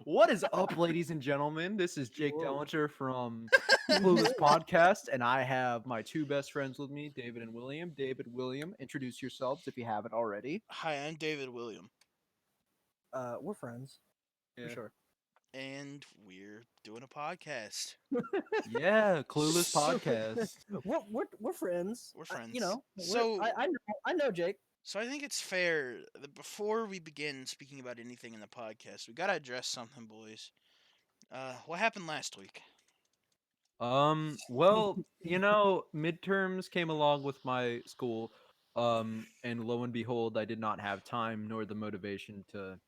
What is up, ladies and gentlemen? This is Jake Whoa. Dellinger from Clueless Podcast, and I have my two best friends with me, David and William. David, William, introduce yourselves if you haven't already. Hi, I'm David William, We're friends for Yeah, sure. and we're doing a podcast. yeah, Clueless Podcast. We're friends. We're friends. So I know Jake. So I think it's fair that before we begin speaking about anything in the podcast, we gotta address something, boys. What happened last week? Well, midterms came along with my school, and lo and behold, I did not have time nor the motivation to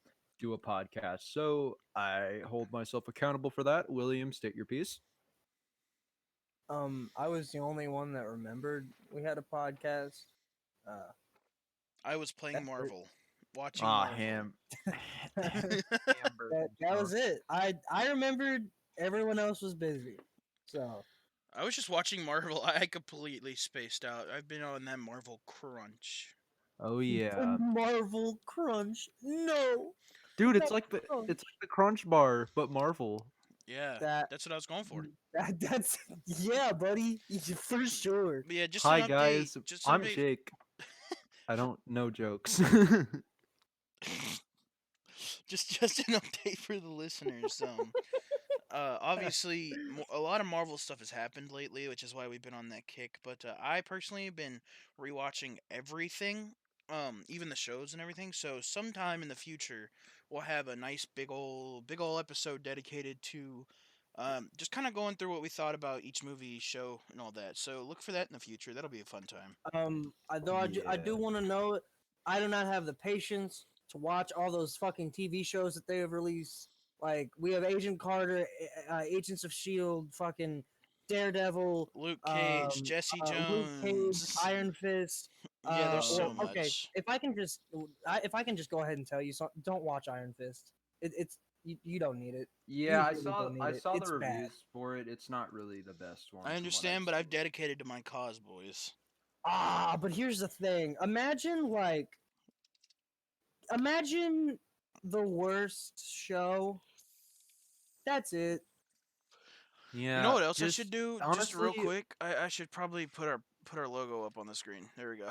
do a podcast. So I hold myself accountable for that. William, state your piece. I was the only one that remembered we had a podcast. I was playing That's Marvel, watching Ah, Marvel. ham. That was it. I remembered everyone else was busy. So I was just watching Marvel. I completely spaced out. I've been on that Marvel crunch. Oh the yeah, Marvel Crunch. No. dude, Not crunch. it's like the Crunch Bar, but Marvel. Yeah, That that's what I was going for. that's yeah, buddy. For sure. But yeah, just Hi an update. guys, Just an I'm update. Jake. I don't know jokes. just an update for the listeners. Obviously, a lot of Marvel stuff has happened lately, which is why we've been on that kick. But I personally have been rewatching everything, even the shows and everything. So sometime in the future, we'll have a nice big ol' episode dedicated to just kind of going through what we thought about each movie, show, and all that. So look for that in the future. That'll be a fun time. I do Yeah. want to know. I do not have the patience to watch all those fucking TV shows that they have released. Like we have Agent Carter, Agents of Shield, fucking Daredevil, Luke Cage, Jesse Luke Cage, Jones. Iron Fist. Yeah, there's so Okay, much. if I can just go ahead and tell you, so, don't watch Iron Fist. It's you don't need it. Yeah, You really don't need I it. saw It's the bad. reviews for it. It's not really the best one. I from what understand, I've but I've seen. dedicated to my cause, boys. But here's the thing. Imagine the worst show. That's it. Yeah. You know what else I just- should do? Just real honestly- quick, I should probably put our logo up on the screen. There we go.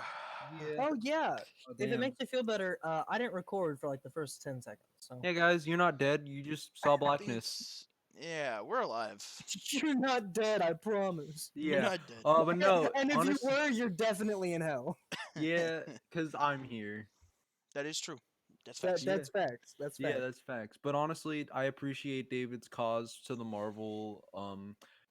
Yeah. Oh yeah. Oh, If it damn. makes you feel better, I didn't record for like the first 10 seconds. So Yeah, guys, you're not dead. You just saw blackness. Yeah, we're alive. you're not dead, I promise. You're Yeah. not dead. But no. And if honestly, you were, you're definitely in hell. yeah, because I'm here. That is true. That's That, facts. that's facts. That's facts. Yeah, that's facts. But honestly, I appreciate David's cause to the Marvel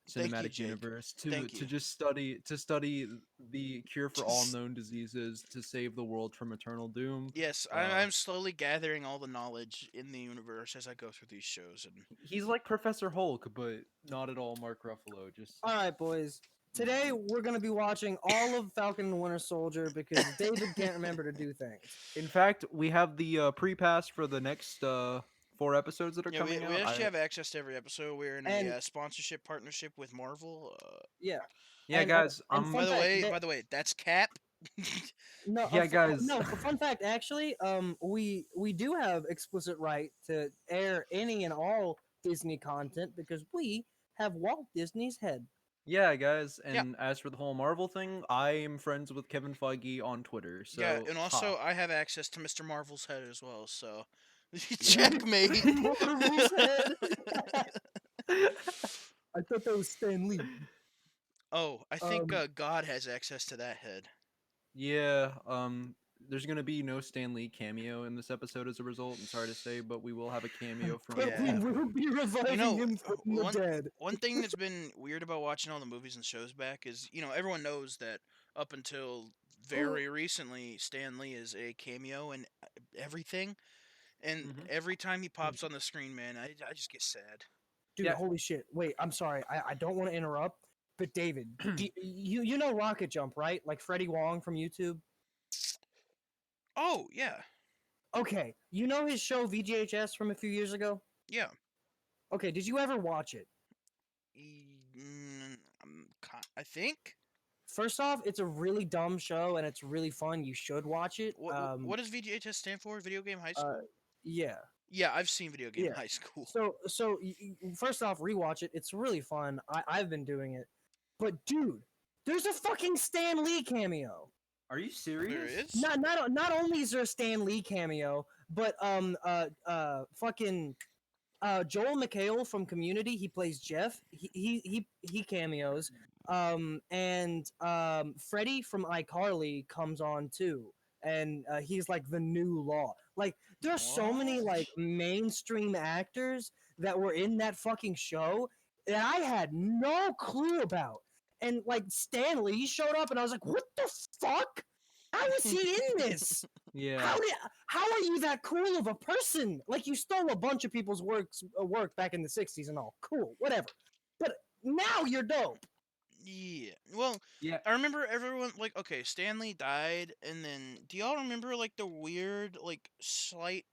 Thank you, cinematic Jake. universe Thank to you. just study the cure for all known diseases to save the world from eternal doom. Yes, I'm slowly gathering all the knowledge in the universe as I go through these shows, and He's like Professor Hulk, but not at all Mark Ruffalo. Just All right, boys. Today we're gonna be watching all of Falcon and Winter Soldier because David can't remember to do things. in fact, we have the pre-pass for the next 4 episodes that are yeah, we coming out. actually have access to every episode. We're in And- a sponsorship partnership with Marvel. Yeah. Yeah, and- guys. and I'm fun fact, By the way, that's Cap. No, Yeah, guys. No, fun fact. Actually, we do have explicit right to air any and all Disney content because we have Walt Disney's head. Yeah, guys. Yeah. And as for the whole Marvel thing, I am friends with Kevin Feige on Twitter. So Yeah, and also ha. I have access to Mr. Marvel's head as well. So checkmate. Marvel's head. I thought that was Stan Lee. Oh, I think God has access to that head. Yeah, there's gonna be no Stan Lee cameo in this episode as a result. I'm sorry to say, but we will have a cameo from. But Yeah. we will be reviving know, him from the dead. One thing that's been weird about watching all the movies and shows back is, everyone knows that up until very recently, Stan Lee is a cameo in everything. And Mhm. every time he pops on the screen, man, I just get sad. Dude, Yeah. holy shit. Wait, I'm sorry. I don't want to interrupt, but David, you know Rocket Jump, right? Like Freddie Wong from YouTube? Oh, yeah. Okay, you know his show VGHS from a few years ago? Yeah. Okay, did you ever watch it? I think. First off, it's a really dumb show and it's really fun. You should watch it. What does VGHS stand for? Video Game High School? Yeah. Yeah, I've seen Video Game Yeah. High School. So first off, rewatch it. It's really fun. I've been doing it, but dude, there's a fucking Stan Lee cameo. Are you There serious? is. Not only is there a Stan Lee cameo, but fucking Joel McHale from Community, he plays Jeff. He cameos. And Freddie from iCarly comes on too, and he's like the new Law. Like, there's so many What? like mainstream actors that were in that fucking show that I had no clue about. And like Stanley, he showed up, and I was like, "What the fuck? How is he in this? Yeah. How are you that cool of a person? Like, you stole a bunch of people's work back in the '60s and all. Cool, whatever. But now you're dope." Yeah. Well, Yeah. I remember everyone like okay, Stanley died, and then do y'all remember like the weird like slight?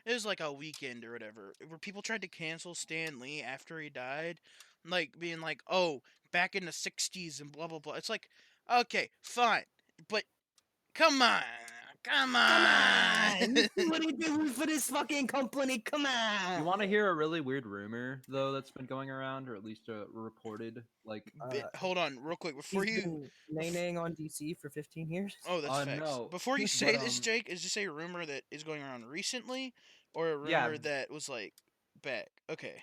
It was like a weekend or whatever where people tried to cancel Stan Lee after he died, like being like, "Oh, back in the '60s and blah blah blah." It's like, okay, fine, but come on, come Come on. on! You see what he did for this fucking company? Come on! You want to hear a really weird rumor though that's been going around, or at least reported? Like, Hold on, real quick before He's you. been nay-naying on DC for 15 years. Oh, that's facts. no, Before you but say this, Jake, is this a rumor that is going around recently, or a yeah, rumor that was like back? Okay.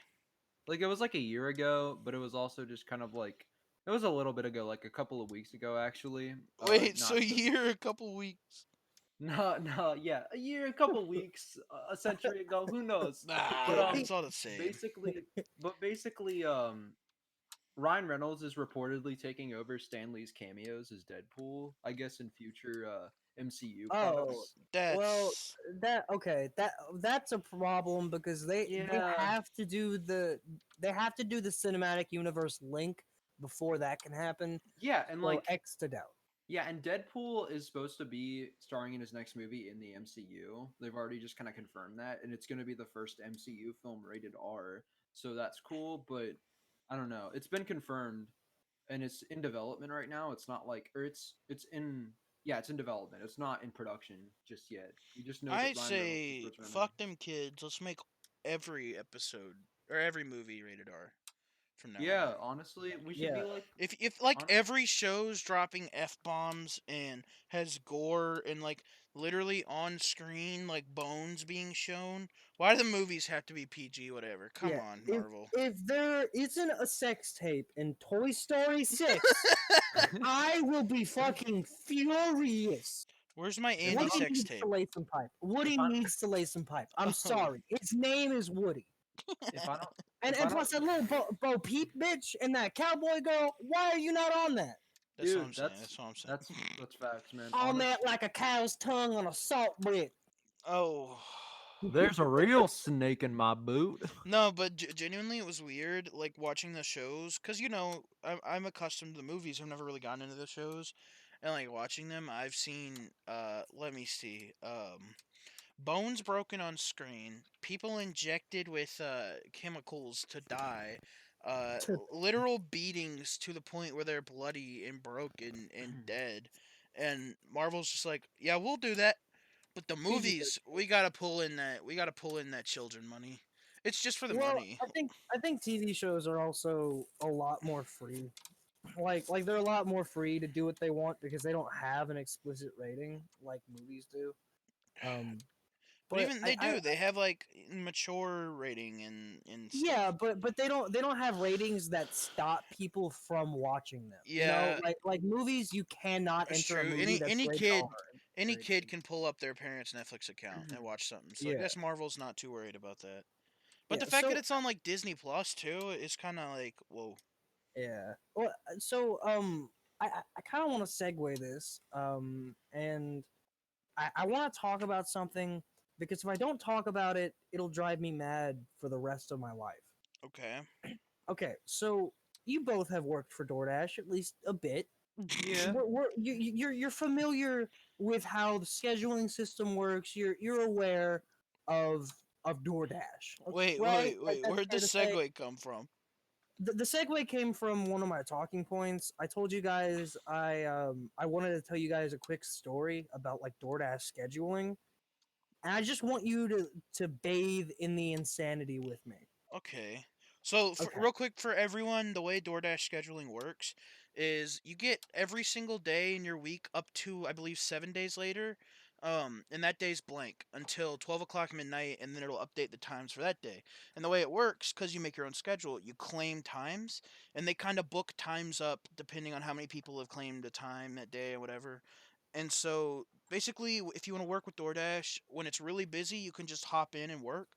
like it was like a year ago, but it was also just kind of like it was a little bit ago, like a couple of weeks ago actually. Wait, so Not a year, a couple weeks? no, yeah, a year, a couple weeks, a century ago, who knows? But Nah, it's all the same. basically, Ryan Reynolds is reportedly taking over Stan Lee's cameos as Deadpool, I guess in future MCU Oh, products. well, That's that's a problem because they Yeah. have to do the cinematic universe link before that can happen. Yeah, and So like X to doubt. yeah, and Deadpool is supposed to be starring in his next movie in the MCU. They've already just kind of confirmed that, and it's going to be the first MCU film rated R. So that's cool, but I don't know. It's been confirmed, and it's in development right now. It's not like, or it's in yeah, it's in development. It's not in production just yet. We just know that I'd Ryan Reynolds is say returning. fuck them kids. Let's make every episode or every movie rated R from now Yeah, on. honestly, we should Yeah. be like, If like hon- every show's dropping f bombs and has gore and like literally on screen like bones being shown, why do the movies have to be PG? Whatever. Come Yeah, on, if Marvel. if there isn't a sex tape in Toy Story 6, I will be fucking furious. Where's my if I Andy don't, sex Needs tape? to lay some pipe. Woody if I needs to lay some pipe. I'm Oh. sorry. His name is Woody. if I don't, And if I and don't, plus that little Bo Peep bitch and that cowboy girl. Why are you not on that? That's what dude, I'm saying. That's what I'm saying. that's facts, man. On that like a cow's tongue on a salt brick. Oh. There's a real snake in my boot. No, but genuinely, it was weird, like watching the shows, cause you know I'm accustomed to the movies. I've never really gotten into the shows, and like watching them, I've seen. Let me see. Bones broken on screen, people injected with chemicals to die, literal beatings to the point where they're bloody and broken and dead, and Marvel's just like, yeah, we'll do that. But the movies, we gotta pull in that children money. It's just for the Well, money. I think TV shows are also a lot more free. Like they're a lot more free to do what they want because they don't have an explicit rating like movies do. Um, But but even they do. They have like mature rating and stuff. yeah, but they don't have ratings that stop people from watching them. You know, Yeah, like movies, you cannot that's enter a true. movie that's Any rated kid R. any Rated kid G. can pull up their parents' Netflix account and watch something. So I Yeah, guess Marvel's not too worried about that. But yeah. the fact that So it's on like Disney Plus too is kind of like whoa. yeah. Well, I kind of want to segue this. And I want to talk about something because if I don't talk about it, it'll drive me mad for the rest of my life. Okay. Okay, so you both have worked for DoorDash at least a bit. Yeah. You're familiar with how the scheduling system works. You're aware of DoorDash, Wait, right? wait, Like wait. that's Where'd the fair to say. segue come from? The segue came from one of my talking points. I told you guys I wanted to tell you guys a quick story about like DoorDash scheduling. and I just want you to bathe in the insanity with me. Okay. So, Okay. real quick for everyone, the way DoorDash scheduling works is you get every single day in your week up to, I believe, 7 days later. And that day's blank until 12 o'clock midnight, and then it'll update the times for that day. And the way it works, because you make your own schedule, you claim times, and they kind of book times up depending on how many people have claimed a time that day or whatever. And so, basically, if you want to work with DoorDash, when it's really busy, you can just hop in and work,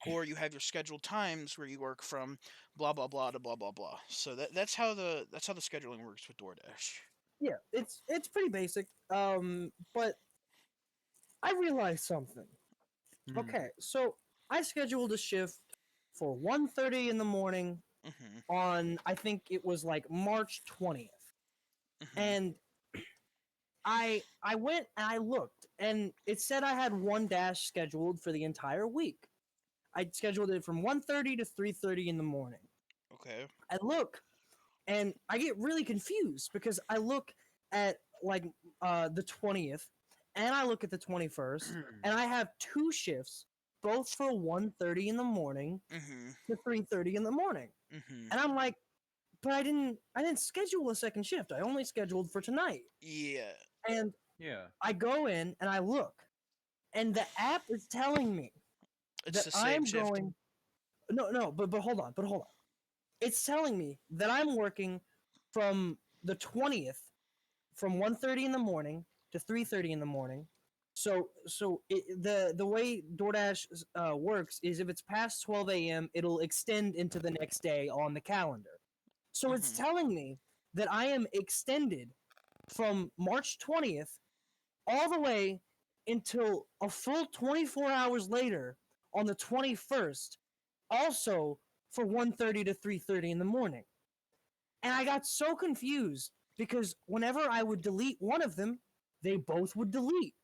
or you have your scheduled times where you work from blah blah blah to blah blah blah. So that's how the scheduling works with DoorDash. Yeah, it's pretty basic. But I realized something. Mhm. Okay, so I scheduled a shift for 1:30 in the morning Mhm. on, I think it was like March 20th. Mhm. And I went and I looked, and it said I had one dash scheduled for the entire week. I scheduled it from 1:30 to 3:30 in the morning. Okay. I look, and I get really confused because I look at like the 20th, and I look at the 21st, and I have two shifts, both for 1:30 in the morning Mhm. to 3:30 in the morning. Mhm. And I'm like, but I didn't schedule a second shift. I only scheduled for tonight. Yeah. And Yeah. I go in and I look, and the app is telling me It's that the same I'm shift. going. No, but hold on. It's telling me that I'm working from the 20th from 1:30 in the morning to 3:30 in the morning. The way DoorDash works is if it's past 12 a.m., it'll extend into the next day on the calendar. So it's Mhm. telling me that I am extended from March 20th all the way until a full 24 hours later on the 21st, also for 1:30 to 3:30 in the morning. And I got so confused because whenever I would delete one of them, they both would delete.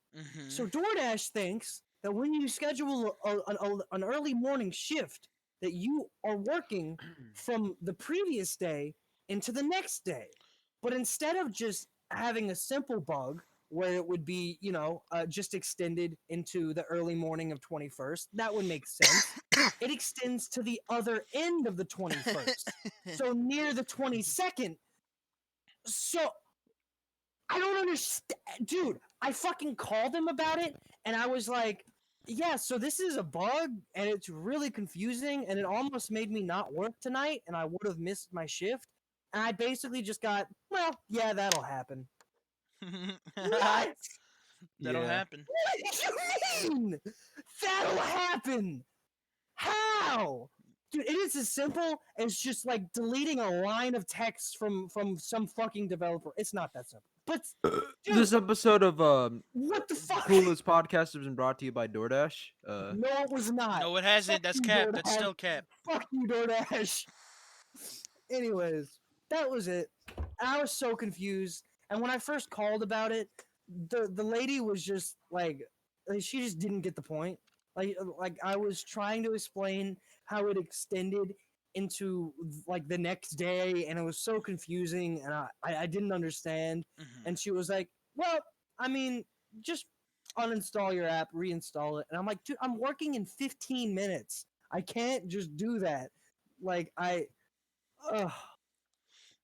So Mhm. DoorDash thinks that when you schedule an early morning shift, that you are working from the previous day into the next day. But instead of just having a simple bug where it would be, just extended into the early morning of 21st, that would make sense. It extends to the other end of the 21st. So near the 22nd. So I don't understand, dude. I fucking called him about it, and I was like, "Yeah, so this is a bug, and it's really confusing, and it almost made me not work tonight, and I would have missed my shift." And I basically just got, "Well, yeah, that'll happen." What? That'll Yeah. happen. What do you mean? That'll happen? How? Dude, it is as simple as just like deleting a line of text from some fucking developer. It's not that simple. But dude, This episode of what the fuck? Clueless podcast has been brought to you by DoorDash. No, it was not. No, it Fuck hasn't. That's you, cap. That's DoorDash. still cap. Fuck you, DoorDash. Anyways, that was it. I was so confused. And when I first called about it, the lady was just like she just didn't get the point. Like I was trying to explain how it extended into like the next day, and it was so confusing, and I didn't understand. Mhm. And she was like, "Well, I mean, just uninstall your app, reinstall it." And I'm like, "Dude, I'm working in 15 minutes. I can't just do that." Like ugh,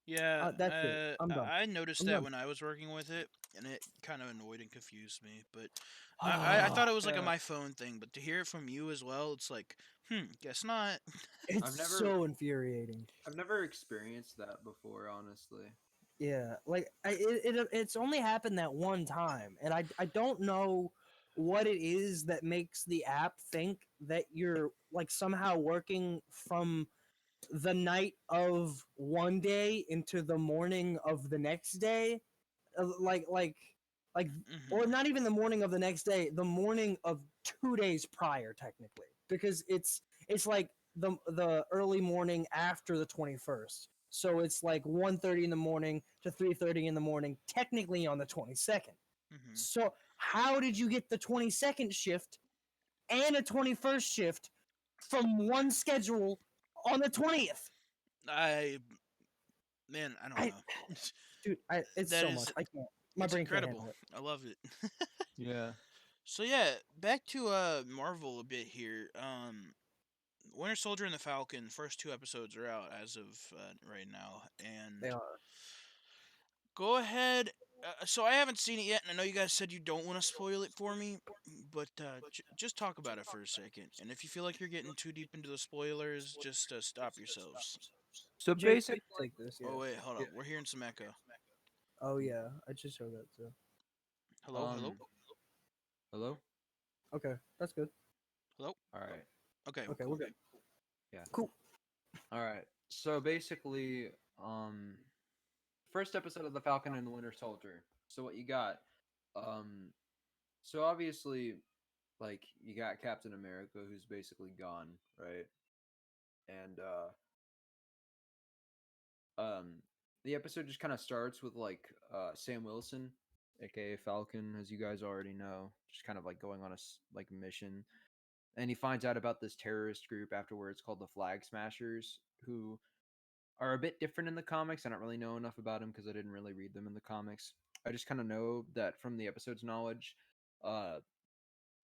Yeah, that's it. I'm done. I noticed I'm that done. when I was working with it, and it kind of annoyed and confused me. But I thought it was like a Yeah. my phone thing, but to hear it from you as well, it's like, guess not. It's I've never so infuriating. I've never experienced that before, honestly. Yeah, like it's only happened that one time, and I don't know what it is that makes the app think that you're like somehow working from the night of one day into the morning of the next day, uh, like like like or Mhm. not even the morning of the next day, the morning of 2 days prior technically, because it's like the early morning after the 21st, so it's like 1:30 in the morning to 3:30 in the morning technically on the 22nd. Mhm. So how did you get the 22nd shift and a 21st shift from one schedule on the 20th? I Man, I don't I know. Dude, it's That so much. is, I can't. My it's brain can't incredible. handle it. I love it. Yeah. So yeah, back to Marvel a bit here. Winter Soldier and the Falcon, first two episodes are out as of right now, They and are. go ahead. So I haven't seen it yet, and I know you guys said you don't want to spoil it for me, but just talk about it for a second. And if you feel like you're getting too deep into the spoilers, just stop yourselves. So Jake, basically, take this. Yeah. Oh wait, hold yeah, up. We're hearing some echo. Oh yeah, I just heard that too. Hello, um, hello, hello. Okay, that's good. hello. All right. Okay, Okay, we're cool. good. Yeah. Cool. All right. So basically, first episode of the Falcon and the Winter Soldier. So what you got? Um, so obviously, like you got Captain America, who's basically gone, right? And um, the episode just kind of starts with like Sam Wilson, aka Falcon, as you guys already know, just kind of like going on a like mission, and he finds out about this terrorist group afterwards called the Flag Smashers, who are a bit different in the comics. I don't really know enough about them because I didn't really read them in the comics. I just kind of know that from the episode's knowledge, uh,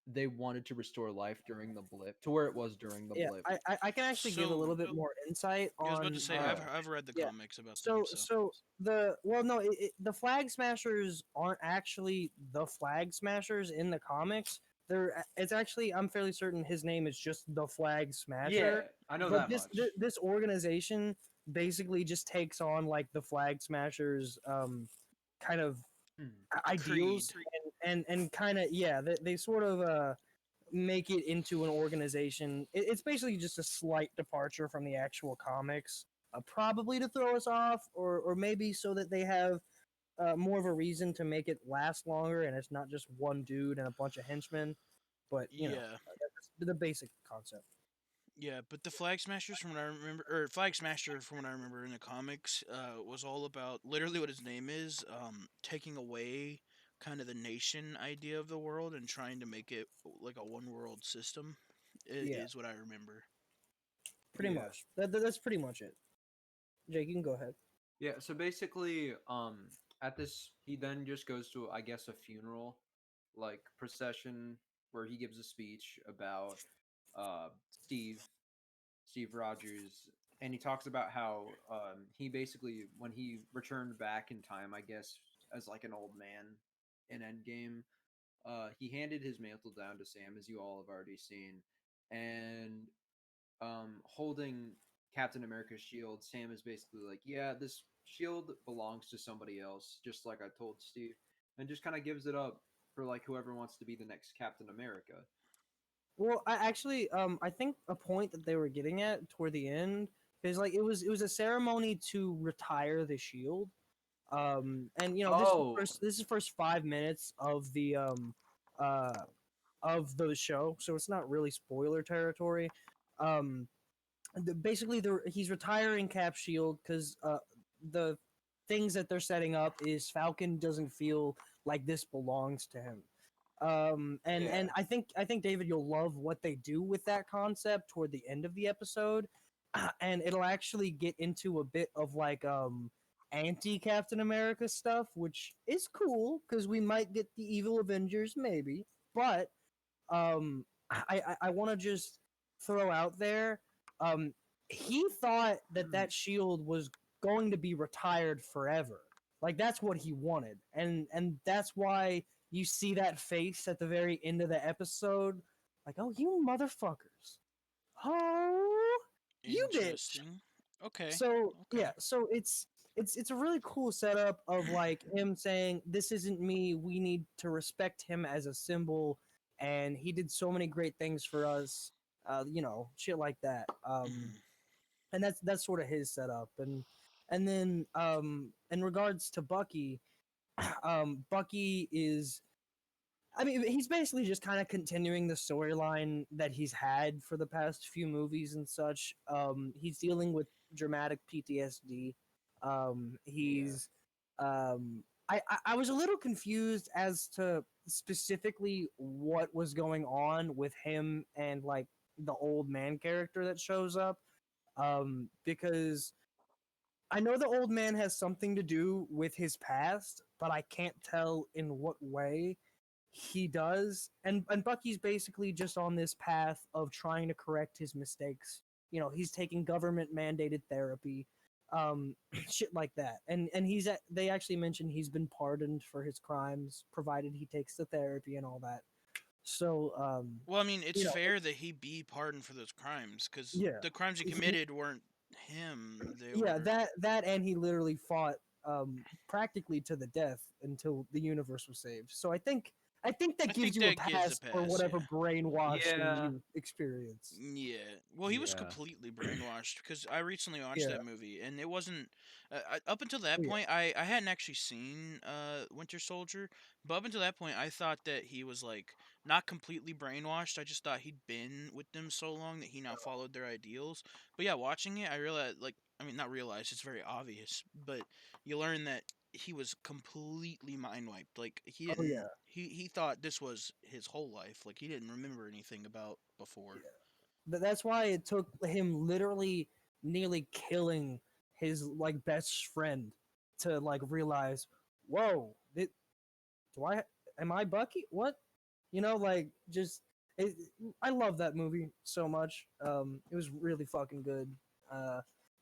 they wanted to restore life during the blip to where it was during the Yeah, blip. I can actually give a So little bit more insight I was about to on. say I've read the Yeah. comics about them, So so so the well no the Flag Smashers aren't actually the Flag Smashers in the comics. It's actually, I'm fairly certain his name is just the Flag Yeah, Smasher. I know But that much. this organization basically just takes on like the Flag Smashers kind of Hmm. ideals, Creed. and kind of, yeah, they sort of make it into an organization. It's basically just a slight departure from the actual comics, probably to throw us off, or maybe so that they have more of a reason to make it last longer, and it's not just one dude and a bunch of henchmen. But Yeah. that's the basic concept. Yeah, but the Flag Smashers, from what I remember, or Flag Smasher, from what I remember in the comics, was all about literally what his name is, taking away kind of the nation idea of the world and trying to make it like a one world system. Yeah, Is what I remember. pretty Yeah. much. That's pretty much it. Jake, you can go ahead. Yeah, so basically, at this, he then just goes to, I guess, a funeral, like procession, where he gives a speech about uh Steve, Steve Rogers, and he talks about how he basically, when he returned back in time, I guess, as like an old man in Endgame, he handed his mantle down to Sam, as you all have already seen, and holding Captain America's shield, Sam is basically like, "Yeah, this shield belongs to somebody else," just like I told Steve, and just kind of gives it up for like whoever wants to be the next Captain America. Well, I actually, I think a point that they were getting at toward the end is like it was a ceremony to retire the shield. And Oh, this is first 5 minutes uh of the show, so it's not really spoiler territory. Um, basically, he's retiring Cap Shield because the things that they're setting up is Falcon doesn't feel like this belongs to him. And yeah, I think David, you'll love what they do with that concept toward the end of the episode, and it'll actually get into a bit of like anti Captain America stuff, which is cool because we might get the evil Avengers maybe. But I want to just throw out there, um, he thought that Hmm. that shield was going to be retired forever. Like that's what he wanted, and that's why you see that face at the very end of the episode, like, oh, you motherfuckers, oh, you bitch. Interesting. Okay. So yeah, Okay. so it's a really cool setup of like him saying, "This isn't me. We need to respect him as a symbol, and he did so many great things for us." Shit like that. Mhm. And that's sort of his setup, and then in regards to Bucky, Bucky is, I mean, he's basically just kind of continuing the storyline that he's had for the past few movies and such. He's dealing with dramatic PTSD. yeah. He's, I was a little confused as to specifically what was going on with him and like the old man character that shows up. Because I know the old man has something to do with his past, but I can't tell in what way. he does, and Bucky's basically just on this path of trying to correct his mistakes. You know, he's taking government mandated therapy, shit like that, and they actually mentioned he's been pardoned for his crimes, provided he takes the therapy and all that. So, Well, I mean, it's you know, fair that he be pardoned for those crimes because yeah, the crimes he committed weren't him. They yeah, were. that, and he literally fought practically to the death until the universe was saved. So I think I that gives think you a that gives a pass for pass. whatever Yeah. brainwashing Yeah. you experience. Yeah. Well, he was Yeah. completely brainwashed because I recently watched Yeah. that movie and it wasn't. Up until that Oh, yeah. point, I hadn't actually seen Winter Soldier, but up until that point, I thought that he was like not completely brainwashed. I just thought he'd been with them so long that he now followed their ideals. But yeah, watching it, I realized like I mean not realized it's very obvious, but you learn that he was completely mind wiped. Like he Oh didn't. yeah. He thought this was his whole life. Like he didn't remember anything about before. But that's why it took him literally nearly killing his like best friend to like realize, whoa, do I am I Bucky? What? You know, like just it, I love that movie so much. It was really fucking good. Uh,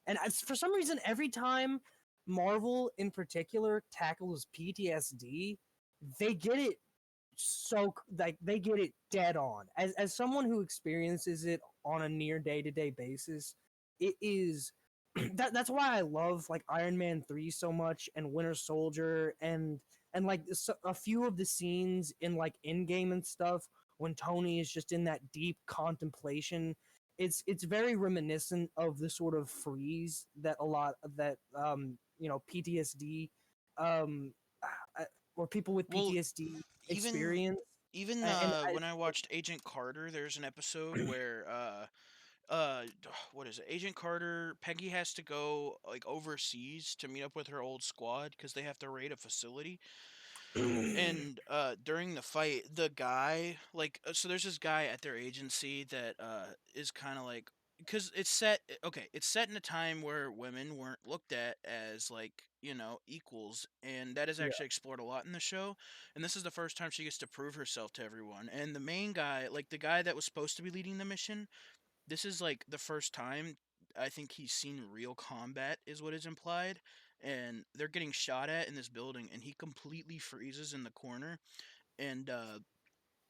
and for some reason, every time Marvel in particular tackles PTSD, they get it so like they get it dead on. As someone who experiences it on a near day to day basis, it is that's why I love like Iron Man 3 so much and Winter Soldier and like a few of the scenes in like Endgame and stuff when Tony is just in that deep contemplation. It's very reminiscent of the sort of freeze that a lot of that PTSD um uh, or people with Well, PTSD even experience. even And when I watched Agent Carter, there's an episode where what is it? Agent Carter, Peggy has to go like overseas to meet up with her old squad because they have to raid a facility. And during the fight, the guy so there's this guy at their agency that is kind of like because it's set in a time where women weren't looked at as like equals, and that is yeah, actually explored a lot in the show. And this is the first time she gets to prove herself to everyone. And the main guy, like the guy that was supposed to be leading the mission, this is like the first time I think he's seen real combat, is what is implied. And they're getting shot at in this building, and he completely freezes in the corner. And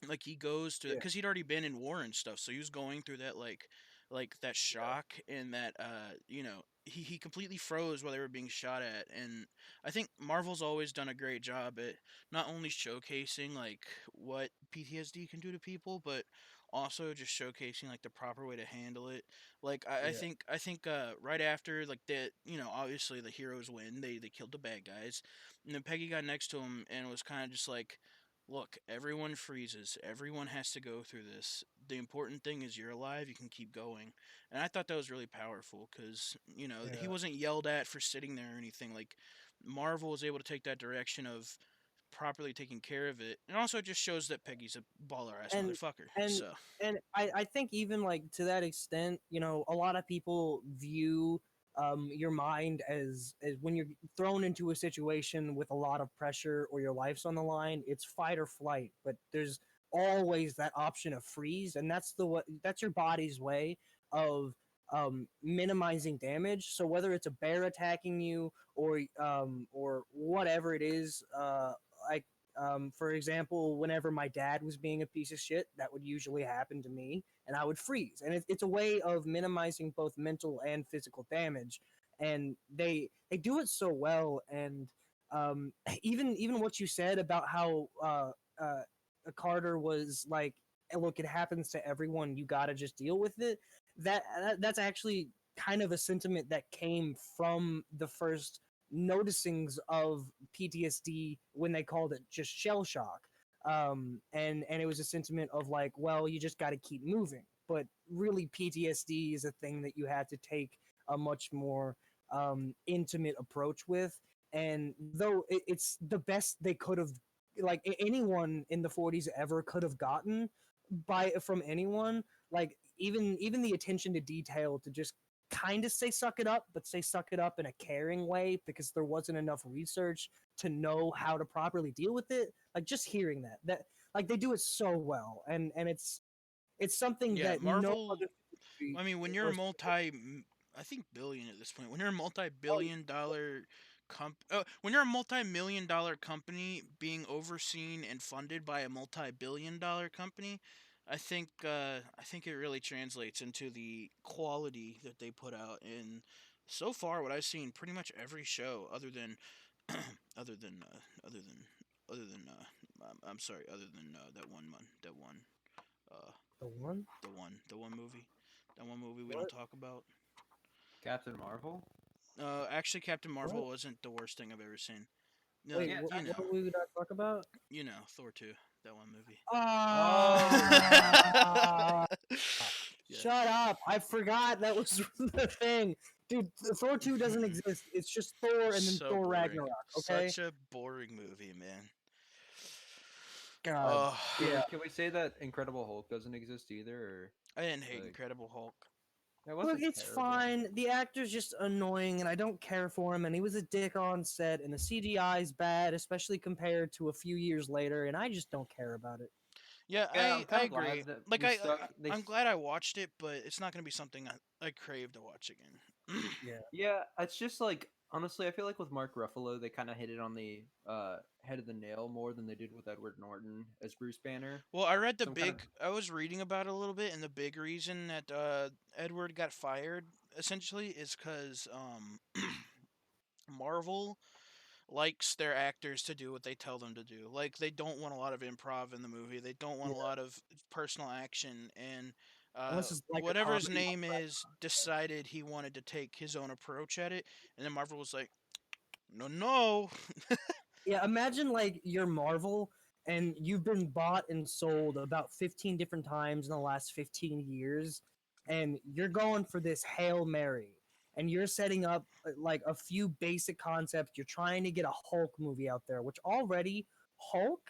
like he goes to yeah, because he'd already been in war and stuff, so he was going through that like that shock and that he completely froze while they were being shot at. And I think Marvel's always done a great job at not only showcasing like what PTSD can do to people, but also just showcasing like the proper way to handle it. Like I yeah, think right after like that, obviously the heroes win, they killed the bad guys. And then Peggy got next to him and was kind of just like, look, everyone freezes. Everyone has to go through this. The important thing is you're alive. You can keep going. And I thought that was really powerful because, he yeah. wasn't yelled at for sitting there or anything. Like, Marvel was able to take that direction of properly taking care of it. And also, it just shows that Peggy's a baller ass and motherfucker. and So, and I think even like to that extent, a lot of people view your mind as when you're thrown into a situation with a lot of pressure or your life's on the line, it's fight or flight. But there's always that option of freeze, and that's your body's way of minimizing damage. So whether it's a bear attacking you or whatever it is, like for example, whenever my dad was being a piece of shit, that would usually happen to me, and I would freeze. And it's a way of minimizing both mental and physical damage. And they do it so well. And even what you said about how Carter was like, look, it happens to everyone. You got to just deal with it. That's actually kind of a sentiment that came from the first noticings of PTSD when they called it just shell shock. And it was a sentiment of like, well, you just got to keep moving. But really, PTSD is a thing that you had to take a much more intimate approach with. And though it's the best they could have, like anyone in the 40s ever could have gotten by from anyone, like even the attention to detail to just kind of say suck it up, but say suck it up in a caring way because there wasn't enough research to know how to properly deal with it. Like just hearing that Like they do it so well, and it's something Yeah, that no Marvel. other movie I mean, when you're a or I think billion at this point. When you're a multi-billion dollar when you're a multi-million dollar company being overseen and funded by a multi-billion dollar company, I think it really translates into the quality that they put out. And so far, what I've seen, pretty much every show, other than I'm sorry, other than that one, uh, the one. the one movie, that one movie we don't What? talk about. Captain Marvel. Actually, Captain Marvel What? wasn't the worst thing I've ever seen. No, Wait, Yeah, what? you Captain. know, What we would not talk about? Thor 2, that one movie. Oh yeah. Ah, Yeah, shut up! I forgot that was the thing, dude. Thor 2 doesn't exist. It's just Thor and then so Thor boring. Ragnarok. Okay. Such a boring movie, man. God. Oh, Yeah. Can we say that Incredible Hulk doesn't exist either? I didn't hate Or like Incredible Hulk. it Look, wasn't it's terrible. fine. The actor's just annoying, and I don't care for him. And he was a dick on set, and the CGI's bad, especially compared to a few years later. And I just don't care about it. Yeah, Yeah, I'm I kind of agree. glad that Like we stuck. I'm glad I watched it, but it's not gonna be something I crave to watch again. Yeah. Yeah, it's just like honestly, I feel like with Mark Ruffalo, they kind of hit it on the head of the nail more than they did with Edward Norton as Bruce Banner. Well, I read So I'm kind of I was reading about it a little bit, and the big reason that Edward got fired essentially is because Marvel likes their actors to do what they tell them to do. Like they don't want a lot of improv in the movie. They don't want a Yeah. lot of personal action, and Unless it's like a whatever his comedy. name is decided he wanted to take his own approach at it, and then Marvel was like, no, no. Yeah, imagine like you're Marvel and you've been bought and sold about 15 different times in the last 15 years, and you're going for this Hail Mary, and you're setting up like a few basic concepts. You're trying to get a Hulk movie out there, which already Hulk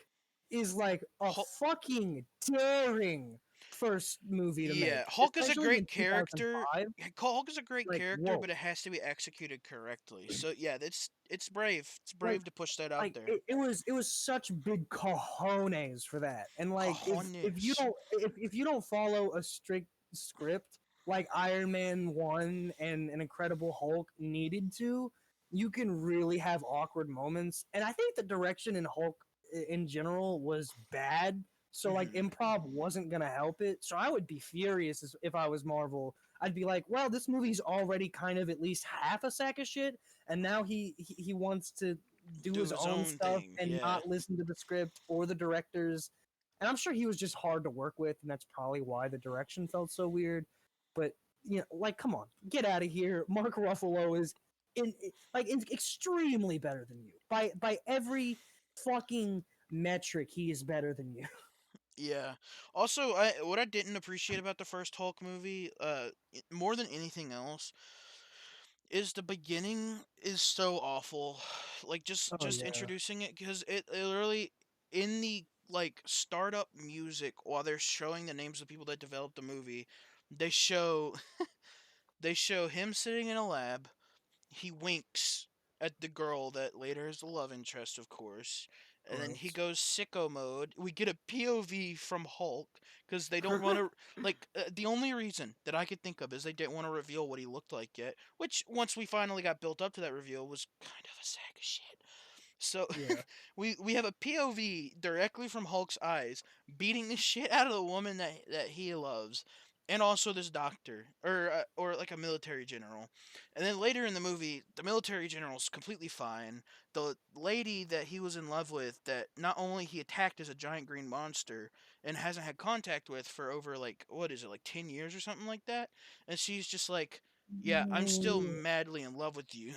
is like a Hulk, fucking daring first movie to yeah, make, Hulk is a especially in great character. 2005. Hulk is a great Like, character, whoa. but it has to be executed correctly. So yeah, it's brave. It's Like, brave to push that out like there. it was such big cojones for that. And like Cojones. if you don't follow a strict script like Iron Man 1 and an Incredible Hulk needed to, you can really have awkward moments. And I think the direction in Hulk in general was bad. So like Hmm. improv wasn't going to help it. So I would be furious if I was Marvel. I'd be like, well, this movie's already kind of at least half a sack of shit, and now he wants to do Do his his own own stuff thing. and Yeah. not listen to the script or the directors. And I'm sure he was just hard to work with, and that's probably why the direction felt so weird. But you know, like, come on, get out of here. Mark Ruffalo is extremely better than you by every fucking metric. He is better than you. Yeah. Also, what I didn't appreciate about the first Hulk movie, more than anything else, is the beginning is so awful. Like Oh just yeah, introducing it, because it literally, in the like startup music, while they're showing the names of the people that developed the movie, they show they show him sitting in a lab. He winks at the girl that later is the love interest, of course. And then he gross. goes sicko mode. We get a POV from Hulk because they don't want to. The only reason that I could think of is they didn't want to reveal what he looked like yet. Which, once we finally got built up to that reveal, was kind of a sack of shit. So Yeah, we have a POV directly from Hulk's eyes, beating the shit out of the woman that he loves, and also this doctor, or like a military general. And then later in the movie, the military general's completely fine. The lady that he was in love with, that not only he attacked as a giant green monster and hasn't had contact with for over, like, what is it, like 10 years or something like that, and she's just like, yeah, I'm still madly in love with you.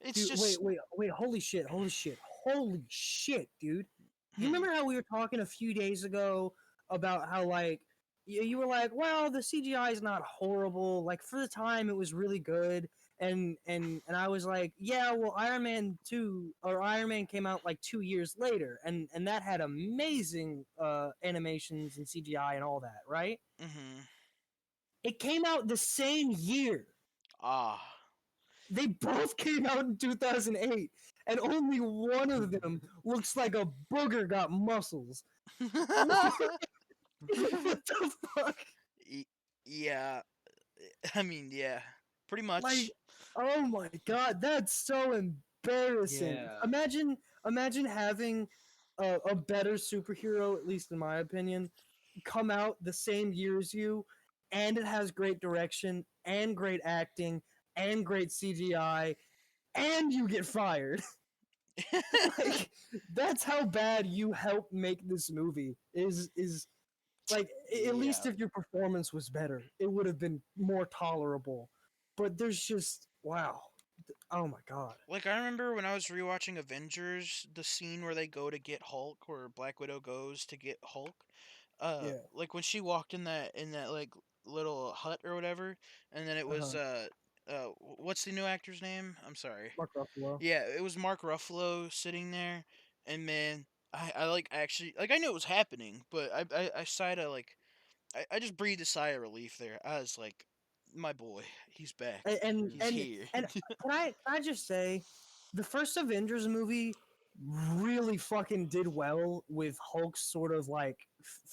It's dude. just. Wait! Holy shit, dude! You Hmm. remember how we were talking a few days ago about how like you were like, well, the CGI is not horrible. Like for the time, it was really good. And I was like, yeah, well, Iron Man 2 or Iron Man came out like 2 years later, and that had amazing animations and CGI and all that, right? Hmm. It came out the same year. Ah. They both came out in 2008. and only one of them looks like a booger got muscles. What the fuck? Yeah, I mean, yeah, pretty Like, much. oh my god, that's so embarrassing. Yeah. Imagine having a better superhero, at least in my opinion, come out the same year as you, and it has great direction and great acting and great CGI, and you get fired. Like, that's how bad you helped make this movie. Is like, at Yeah. least if your performance was better, it would have been more tolerable. But there's just, wow. Oh my god. Like, I remember when I was rewatching Avengers, the scene where they go to get Hulk, where Black Widow goes to get Hulk. Yeah. Like when she walked in that like little hut or whatever, and then it was Uh-huh. what's the new actor's name? I'm sorry. Mark Ruffalo. Yeah, it was Mark Ruffalo sitting there, and man, I like actually like I knew it was happening, but I sighed a like I just breathed a sigh of relief there. I was like, my boy, he's back, And and he's and, here. and can I just say, the first Avengers movie really fucking did well with Hulk's sort of like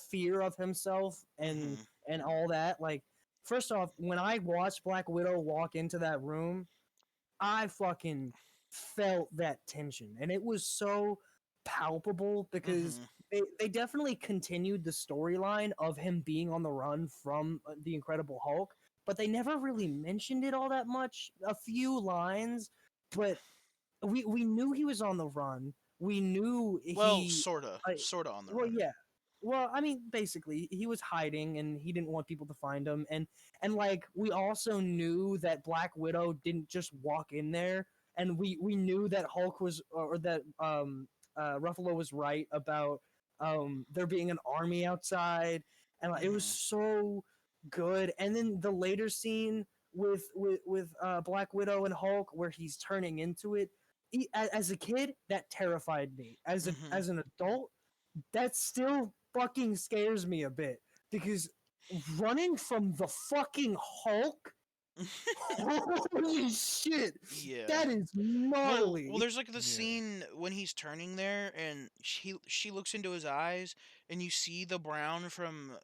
fear of himself and Hmm. all that. Like, first off, when I watched Black Widow walk into that room, I fucking felt that tension, and it was so palpable because Hmm. they definitely continued the storyline of him being on the run from the Incredible Hulk, but they never really mentioned it all that much. A few lines, but we knew he was on the run. We knew Well, he, like, sorta on the well, run. yeah. Well, I mean, basically, he was hiding and he didn't want people to find him, and like, we also knew that Black Widow didn't just walk in there, and we knew that Hulk was, or that Ruffalo was right about there being an army outside, and like, it was Hmm. so good. And then the later scene with Black Widow and Hulk, where he's turning into it, as a kid, that terrified me. Hmm. As an adult, that still fucking scares me a bit, because running from the fucking Hulk, holy shit, Yeah. that is Well, gnarly. there's like the Yeah. scene when he's turning there, and she looks into his eyes, and you see the brown from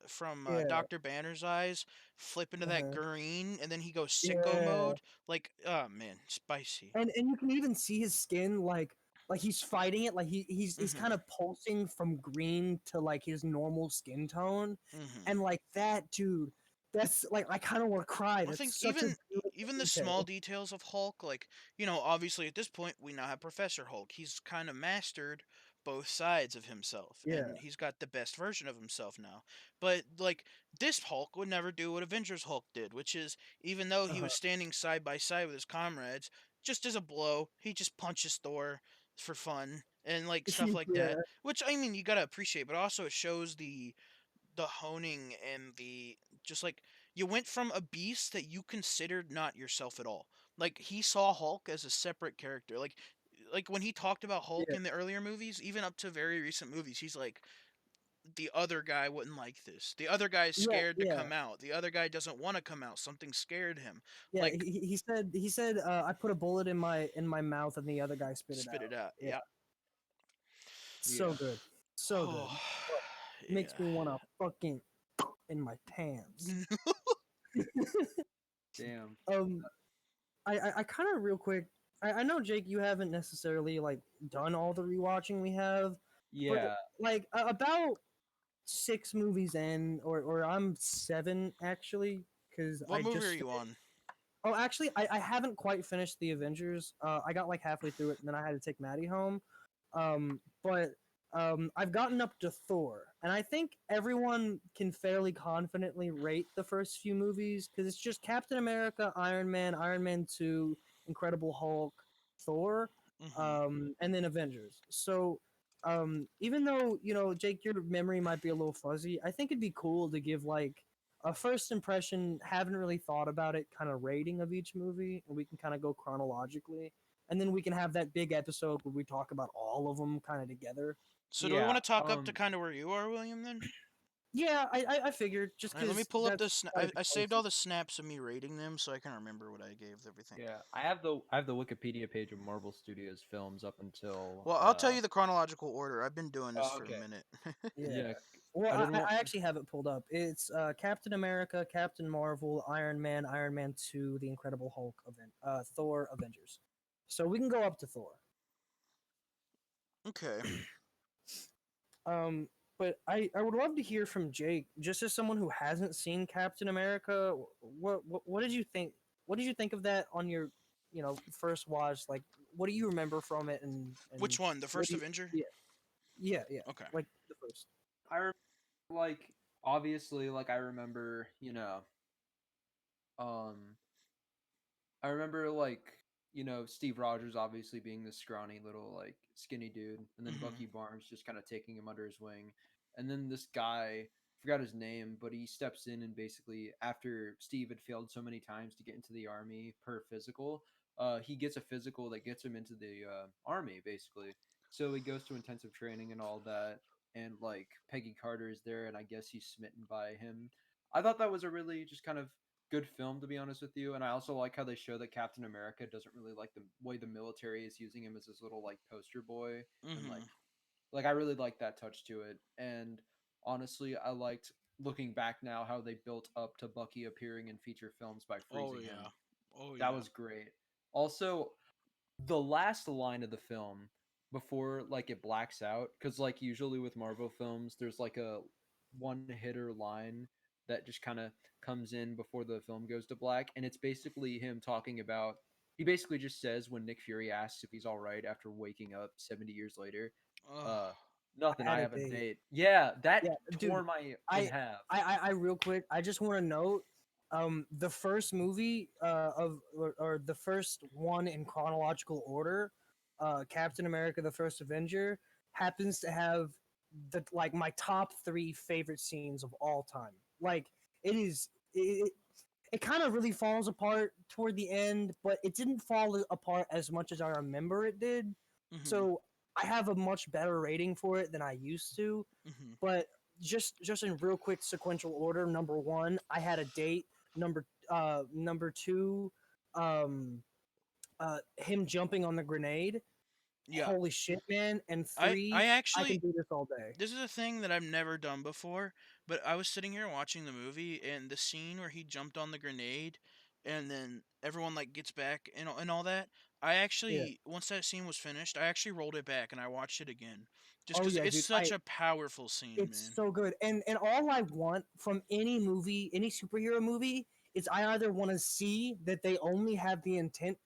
Yeah, Doctor Banner's eyes flip into that uh-huh. green, and then he goes sicko Yeah, mode. Like, oh man, spicy. and you can even see his skin, like he's fighting it, like he's kind Mhm. of pulsing from green to like his normal skin tone, Mhm. and like that, dude. That's like, I kind of want to cry. I think That's such a beautiful even the small detail. details of Hulk, like, obviously at this point we now have Professor Hulk. He's kind of mastered both sides of himself, Yeah. and he's got the best version of himself now. But like this Hulk would never do what Avengers Hulk did, which is, even though he Uh-huh. was standing side by side with his comrades, just as a blow, he just punches Thor for fun and like stuff like that. Yeah. Which I mean, you gotta appreciate, but also it shows the honing and the just like you went from a beast that you considered not yourself at all. Like he saw Hulk as a separate character. Like when he talked about Hulk Yeah. in the earlier movies, even up to very recent movies, he's like, the other guy wouldn't like this. The other guy's Yeah. scared to Yeah. come out. The other guy doesn't want to come out. Something scared him. Yeah. Like He said I put a bullet in my mouth and the other guy spit it spit it out. out. Yeah. Yeah. So Yeah. good. So good. Oh, Makes me yeah. wanna fucking in my pants. Damn. um I kind of, real quick, I know, Jake, you haven't necessarily like done all the rewatching we have, but Yeah. like, about 6 movies in, or I'm 7 actually, because What I movie are just you on? oh, actually, I haven't quite finished the Avengers. I got like halfway through it, and then I had to take Maddie home. But I've gotten up to Thor, and I think everyone can fairly confidently rate the first few movies, because it's just Captain America, Iron Man 2, Incredible Hulk, Thor, Hmm. and then Avengers. So, even though, Jake, your memory might be a little fuzzy, I think it'd be cool to give like a first impression, haven't really thought about it, kind of rating of each movie, and we can kind of go chronologically, and then we can have that big episode where we talk about all of them kind of together. So do we want Yeah. to talk up to kind of where you are, William? Then. Yeah, I figured just All right, let me because pull up that's the. gotta be I saved all closest. the snaps of me rating them, so I can remember what I gave everything. Yeah, I have the Wikipedia page of Marvel Studios films up until Well, I'll tell you the chronological order. I've been doing this oh, for a okay. minute. Yeah. Yeah, Well, I didn't want I actually have it pulled up. It's Captain America, Captain Marvel, Iron Man 2, The Incredible Hulk, Thor, Avengers. So we can go up to Thor. Okay. Um, but I would love to hear from Jake, just as someone who hasn't seen Captain America. What did you think? What did you think of that on your, first watch? Like, what do you remember from it? And Which one? The what first do you? Avenger? Yeah, yeah. Okay. Like the first. I like obviously like I remember um I remember like Steve Rogers obviously being this scrawny little like skinny dude, and then Hmm. Bucky Barnes just kind of taking him under his wing, and then this guy forgot his name, but he steps in and basically after Steve had failed so many times to get into the army per physical, he gets a physical that gets him into the army basically. So he goes to intensive training and all that, and like Peggy Carter is there, and I guess he's smitten by him. I thought that was a really just kind of good film to be honest with you, and I also like how they show that Captain America doesn't really like the way the military is using him as this little like poster boy, and Hmm. like I really like that touch to it. And honestly, I liked looking back now how they built up to Bucky appearing in feature films by Oh freezing him. yeah. Oh That yeah. was great. Also, the last line of the film before like it blacks out, because like usually with Marvel films there's like a one hitter line that just kind of comes in before the film goes to black, and it's basically him talking about, he basically just says when Nick Fury asks if he's all right after waking up 70 years later, Ugh. uh I nothing, I had a have a date. date. Yeah, that Yeah, dude. tore my in I half. I real quick, I just want to note, the first movie or the first one in chronological order, Captain America: The First Avenger, happens to have the like my top three favorite scenes of all time. Like it is it kind of really falls apart toward the end, but it didn't fall apart as much as I remember it did. Hmm. So I have a much better rating for it than I used to. Hmm. But just in real quick sequential order, number one, I had a date. Number two, um, him jumping on the grenade. Yeah. Holy shit, man! And I three, I can actually, do this all day. this is a thing that I've never done before, but I was sitting here watching the movie, and the scene where he jumped on the grenade and then everyone like gets back and all that. I Yeah. actually, once that scene was finished, I actually rolled it back and I watched it again. Just Oh cuz yeah, it's dude. such a powerful scene, It's man. so good. And all I want from any movie, any superhero movie, is I either want to see that they only have the intent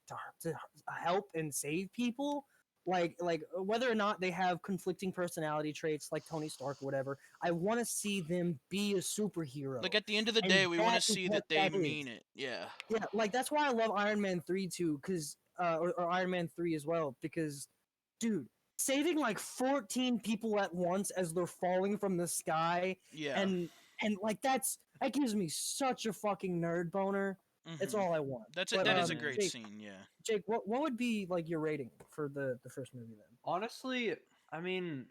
to help and save people, like whether or not they have conflicting personality traits like Tony Stark or whatever. I want to see them be a superhero, Like at the end of the and day, we want that to is see what that they that is. mean it. Yeah. Yeah, like that's why I love Iron Man 3 too, because or Iron Man 3 as well, because dude, saving like 14 people at once as they're falling from the sky, Yeah. and like that gives me such a fucking nerd boner. It's Mhm. all I want. But That Yeah, is a man. great scene, yeah. Jake, what would be like your rating for the first movie then? Honestly, I mean,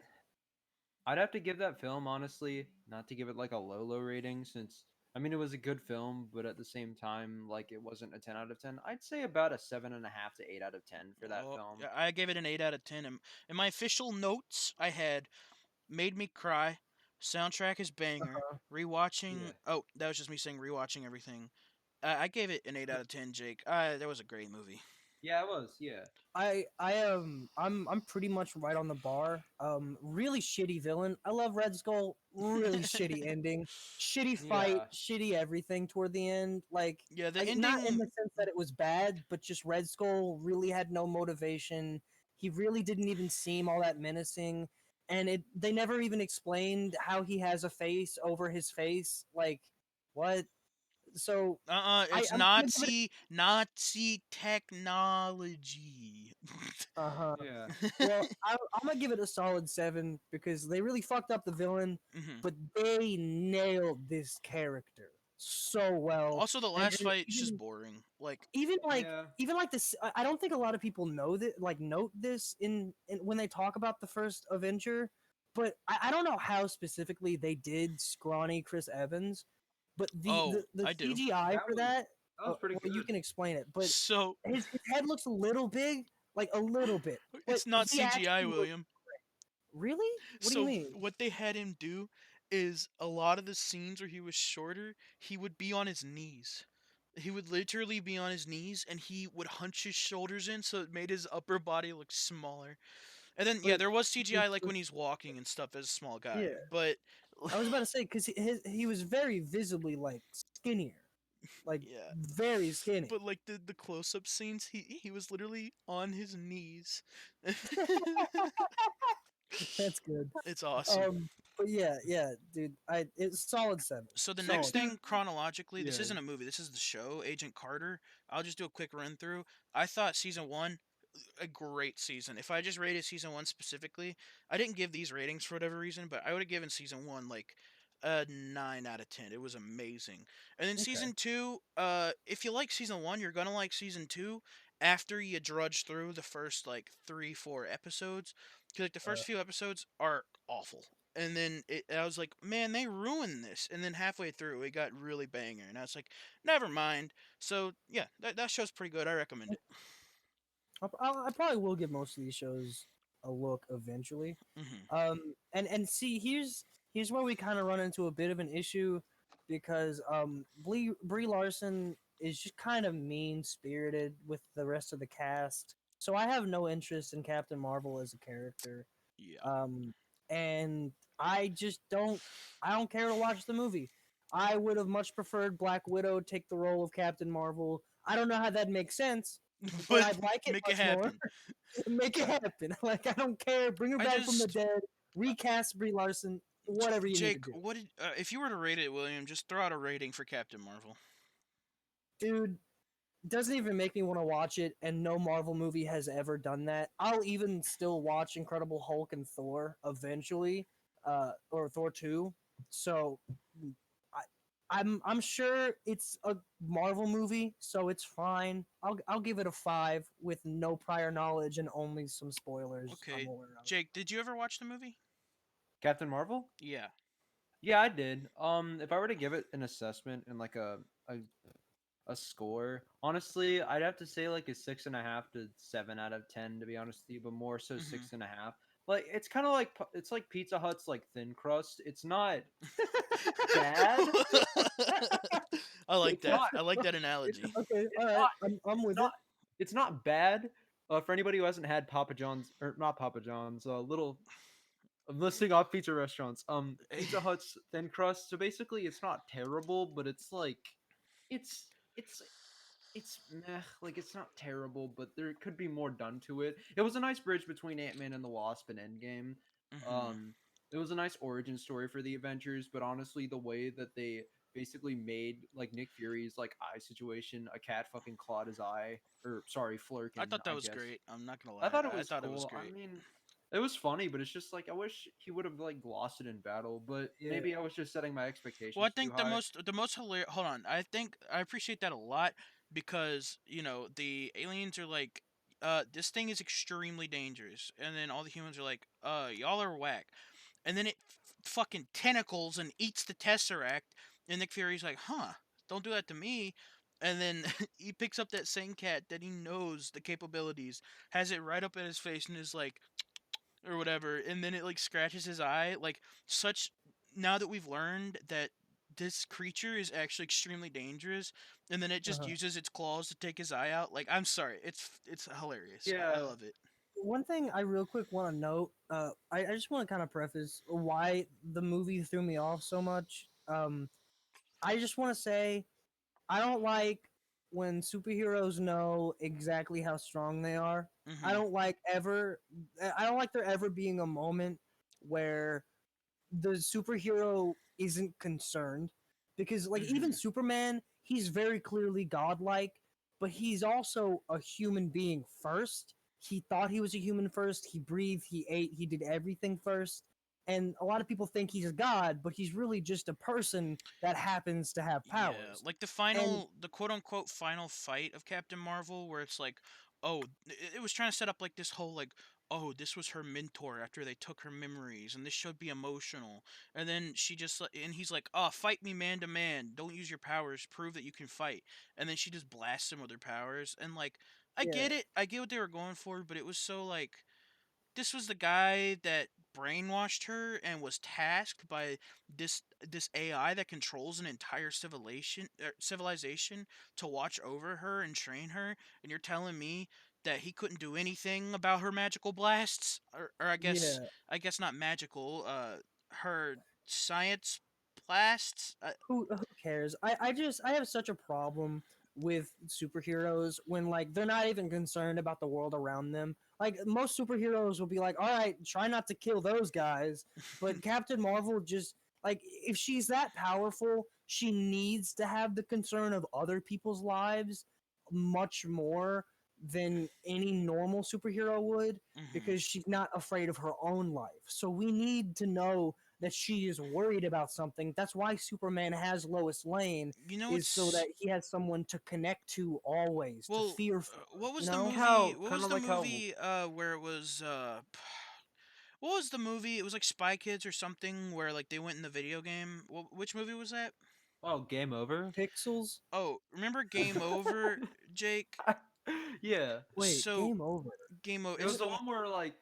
I'd have to give that film, honestly, not to give it like a low rating, since I mean it was a good film, but at the same time, like it wasn't a 10 out of 10. I'd say about a 7.5 to 8 out of 10 for that Oh, film. yeah, I gave it an 8 out of 10. In my official notes, I had made me cry, soundtrack is banger, rewatching. Yeah, Oh, that was just me saying rewatching everything. I gave it an 8 out of 10, Jake. That was a great movie. yeah, it was. Yeah, I'm pretty much right on the bar. Really shitty villain. I love Red Skull. Really shitty ending. Shitty fight. yeah, Shitty everything toward the end. Yeah, the Not in ending. the sense that it was bad, but just Red Skull really had no motivation. He really didn't even seem all that menacing, and they never even explained how he has a face over his face. Like what? So It's I'm gonna give it. Nazi technology. Uh huh. yeah. Well, I'm gonna give it a solid 7 because they really fucked up the villain, Hmm. but they nailed this character so well. Also, the And, last and fight's just boring. Like, Yeah, even like this, I don't think a lot of people know that, like, note this in when they talk about the first Avenger. but I don't know how specifically they did scrawny Chris Evans, but Oh, the I do. CGI That for was that, that was pretty well, you good. can explain it, but So his head looks a little big, like a little bit, but it's not he CGI, actually looks William. really. What do you So mean? what they had him do is a lot of the scenes where he was shorter, he would be on his knees. He would literally be on his knees and he would hunch his shoulders in so it made his upper body look smaller. And then yeah, But there was CGI like the- when he's walking and stuff as a small guy. yeah, But I was about to say because he was very visibly like skinnier, like yeah. very skinny. But like the close up scenes, he was literally on his knees. That's good. It's awesome. But yeah, dude, it's solid 7, So the next solid. Dude, thing chronologically, this yeah. isn't a movie. This is the show, Agent Carter. I'll just do a quick run through. I thought season 1 a great season. If I just rated season 1 specifically, I didn't give these ratings for whatever reason, but I would have given season 1 like a 9 out of 10. It was amazing. And then Okay. season 2, if you like season 1, you're going to like season 2 after you drudge through the first like 3-4 episodes. Cuz like the Uh, first few episodes are awful. And then I was like, man, they ruined this. And then halfway through, it got really banger. And I was like, never mind. So, yeah, that show's pretty good. I recommend it. I probably will give most of these shows a look eventually. Hmm. And see, here's where we kind of run into a bit of an issue because Brie Larson is just kind of mean spirited with the rest of the cast. So I have no interest in Captain Marvel as a character. Yeah. Um, and I just don't care to watch the movie. I would have much preferred Black Widow take the role of Captain Marvel. I don't know how that makes sense, but But I'd like it make it much more. happen. Make it happen. Like I don't care. Bring her I back from the just dead. Recast Brie Larson. Whatever you need to Jake, do, what did if you were to rate it, William? Just throw out a rating for Captain Marvel. dude. Doesn't even make me want to watch it, and no Marvel movie has ever done that. I'll even still watch Incredible Hulk and Thor eventually, or Thor 2. So I'm sure it's a Marvel movie, so it's fine. I'll give it a 5 with no prior knowledge and only some spoilers I'm Okay, aware of. Jake, did you ever watch the movie? Captain Marvel? Yeah. Yeah, I did. If I were to give it an assessment and like a a score, honestly, I'd have to say like a 6.5 to 7 out of 10, to be honest with you, but more so Hmm. 6.5. Like it's kind of like it's like Pizza Hut's like thin crust. It's not bad. I like It's that. not. I like that It's analogy. Okay, it's all right, not. I'm with Not. it. It's not bad. For anybody who hasn't had Papa John's or not Papa John's, little I'm listing off pizza restaurants. Pizza Hut's thin crust. So basically, it's not terrible, but it's like, it's it's it's meh. Like it's not terrible, but there could be more done to it. It was a nice bridge between Ant-Man and the Wasp and Endgame. Hmm. Um, it was a nice origin story for the Avengers, but honestly, the way that they basically made like Nick Fury's like eye situation, a cat fucking clawed his eye, or sorry, I Flurkin, thought that I was guess. great. I'm not gonna I lie. thought it I was thought it was cool. I great. mean, it was funny, but it's just like I wish he would have like lost it in battle. But Yeah. maybe I was just setting my Well, I expectations too think high. the most hilarious. Hold on, I think I appreciate that a lot because the aliens are like, this thing is extremely dangerous, and then all the humans are like, y'all are whack, and then it fucking tentacles and eats the tesseract, and Nick Fury's like, huh, don't do that to me. And then he picks up that same cat that he knows the capabilities, has it right up at his face, and is like, or whatever, and then it like scratches his eye. Like such now that we've learned that this creature is actually extremely dangerous, and then it just Uh-huh. uses its claws to take his eye out. Like I'm sorry, it's hilarious. I Yeah, love it. One thing I real quick want to note, I just want to kind of preface why the movie threw me off so much. I just want to say I don't like when superheroes know exactly how strong they are. I Hmm. don't like ever. I don't like there ever being a moment where the superhero isn't concerned because like even Hmm. Superman, he's very clearly godlike, but he's also a human being first. He thought he was a human first. He breathed, he ate, he did everything first. And a lot of people think he's a god, but he's really just a person that happens to have Yeah, powers. like And the quote unquote final fight of Captain Marvel, where it's like, oh, it was trying to set up like this whole like, oh, this was her mentor after they took her memories, and this should be emotional. And then and he's like, oh, fight me man to man. Don't use your powers. Prove that you can fight. And then she just blasts him with her powers. And like, I Yeah, get it. I get what they were going for, but it was so like, this was the guy that brainwashed her and was tasked by this AI that controls an entire civilization to watch over her and train her, and you're telling me that he couldn't do anything about her magical blasts, or yeah. I guess not magical, her science blasts. Who cares? I have such a problem with superheroes when like they're not even concerned about the world around them. Like most superheroes will be like, "All right, try not to kill those guys." But Captain Marvel just like if she's that powerful, she needs to have the concern of other people's lives much more than any normal superhero would Mhm. because she's not afraid of her own life. So we need to know that she is worried about something. That's why Superman has Lois Lane, You know is so what's that he has someone to connect to always, to well, fear for. what You was the Like know? movie? how, What kind was of the like how. movie where it was what was the movie? It was like Spy Kids or something where like they went in the video game. Which movie was that? Oh, game over. Pixels. Oh, remember Game Over, Jake? Yeah, Wait, So game over. Game Over. it It's was the the one where like,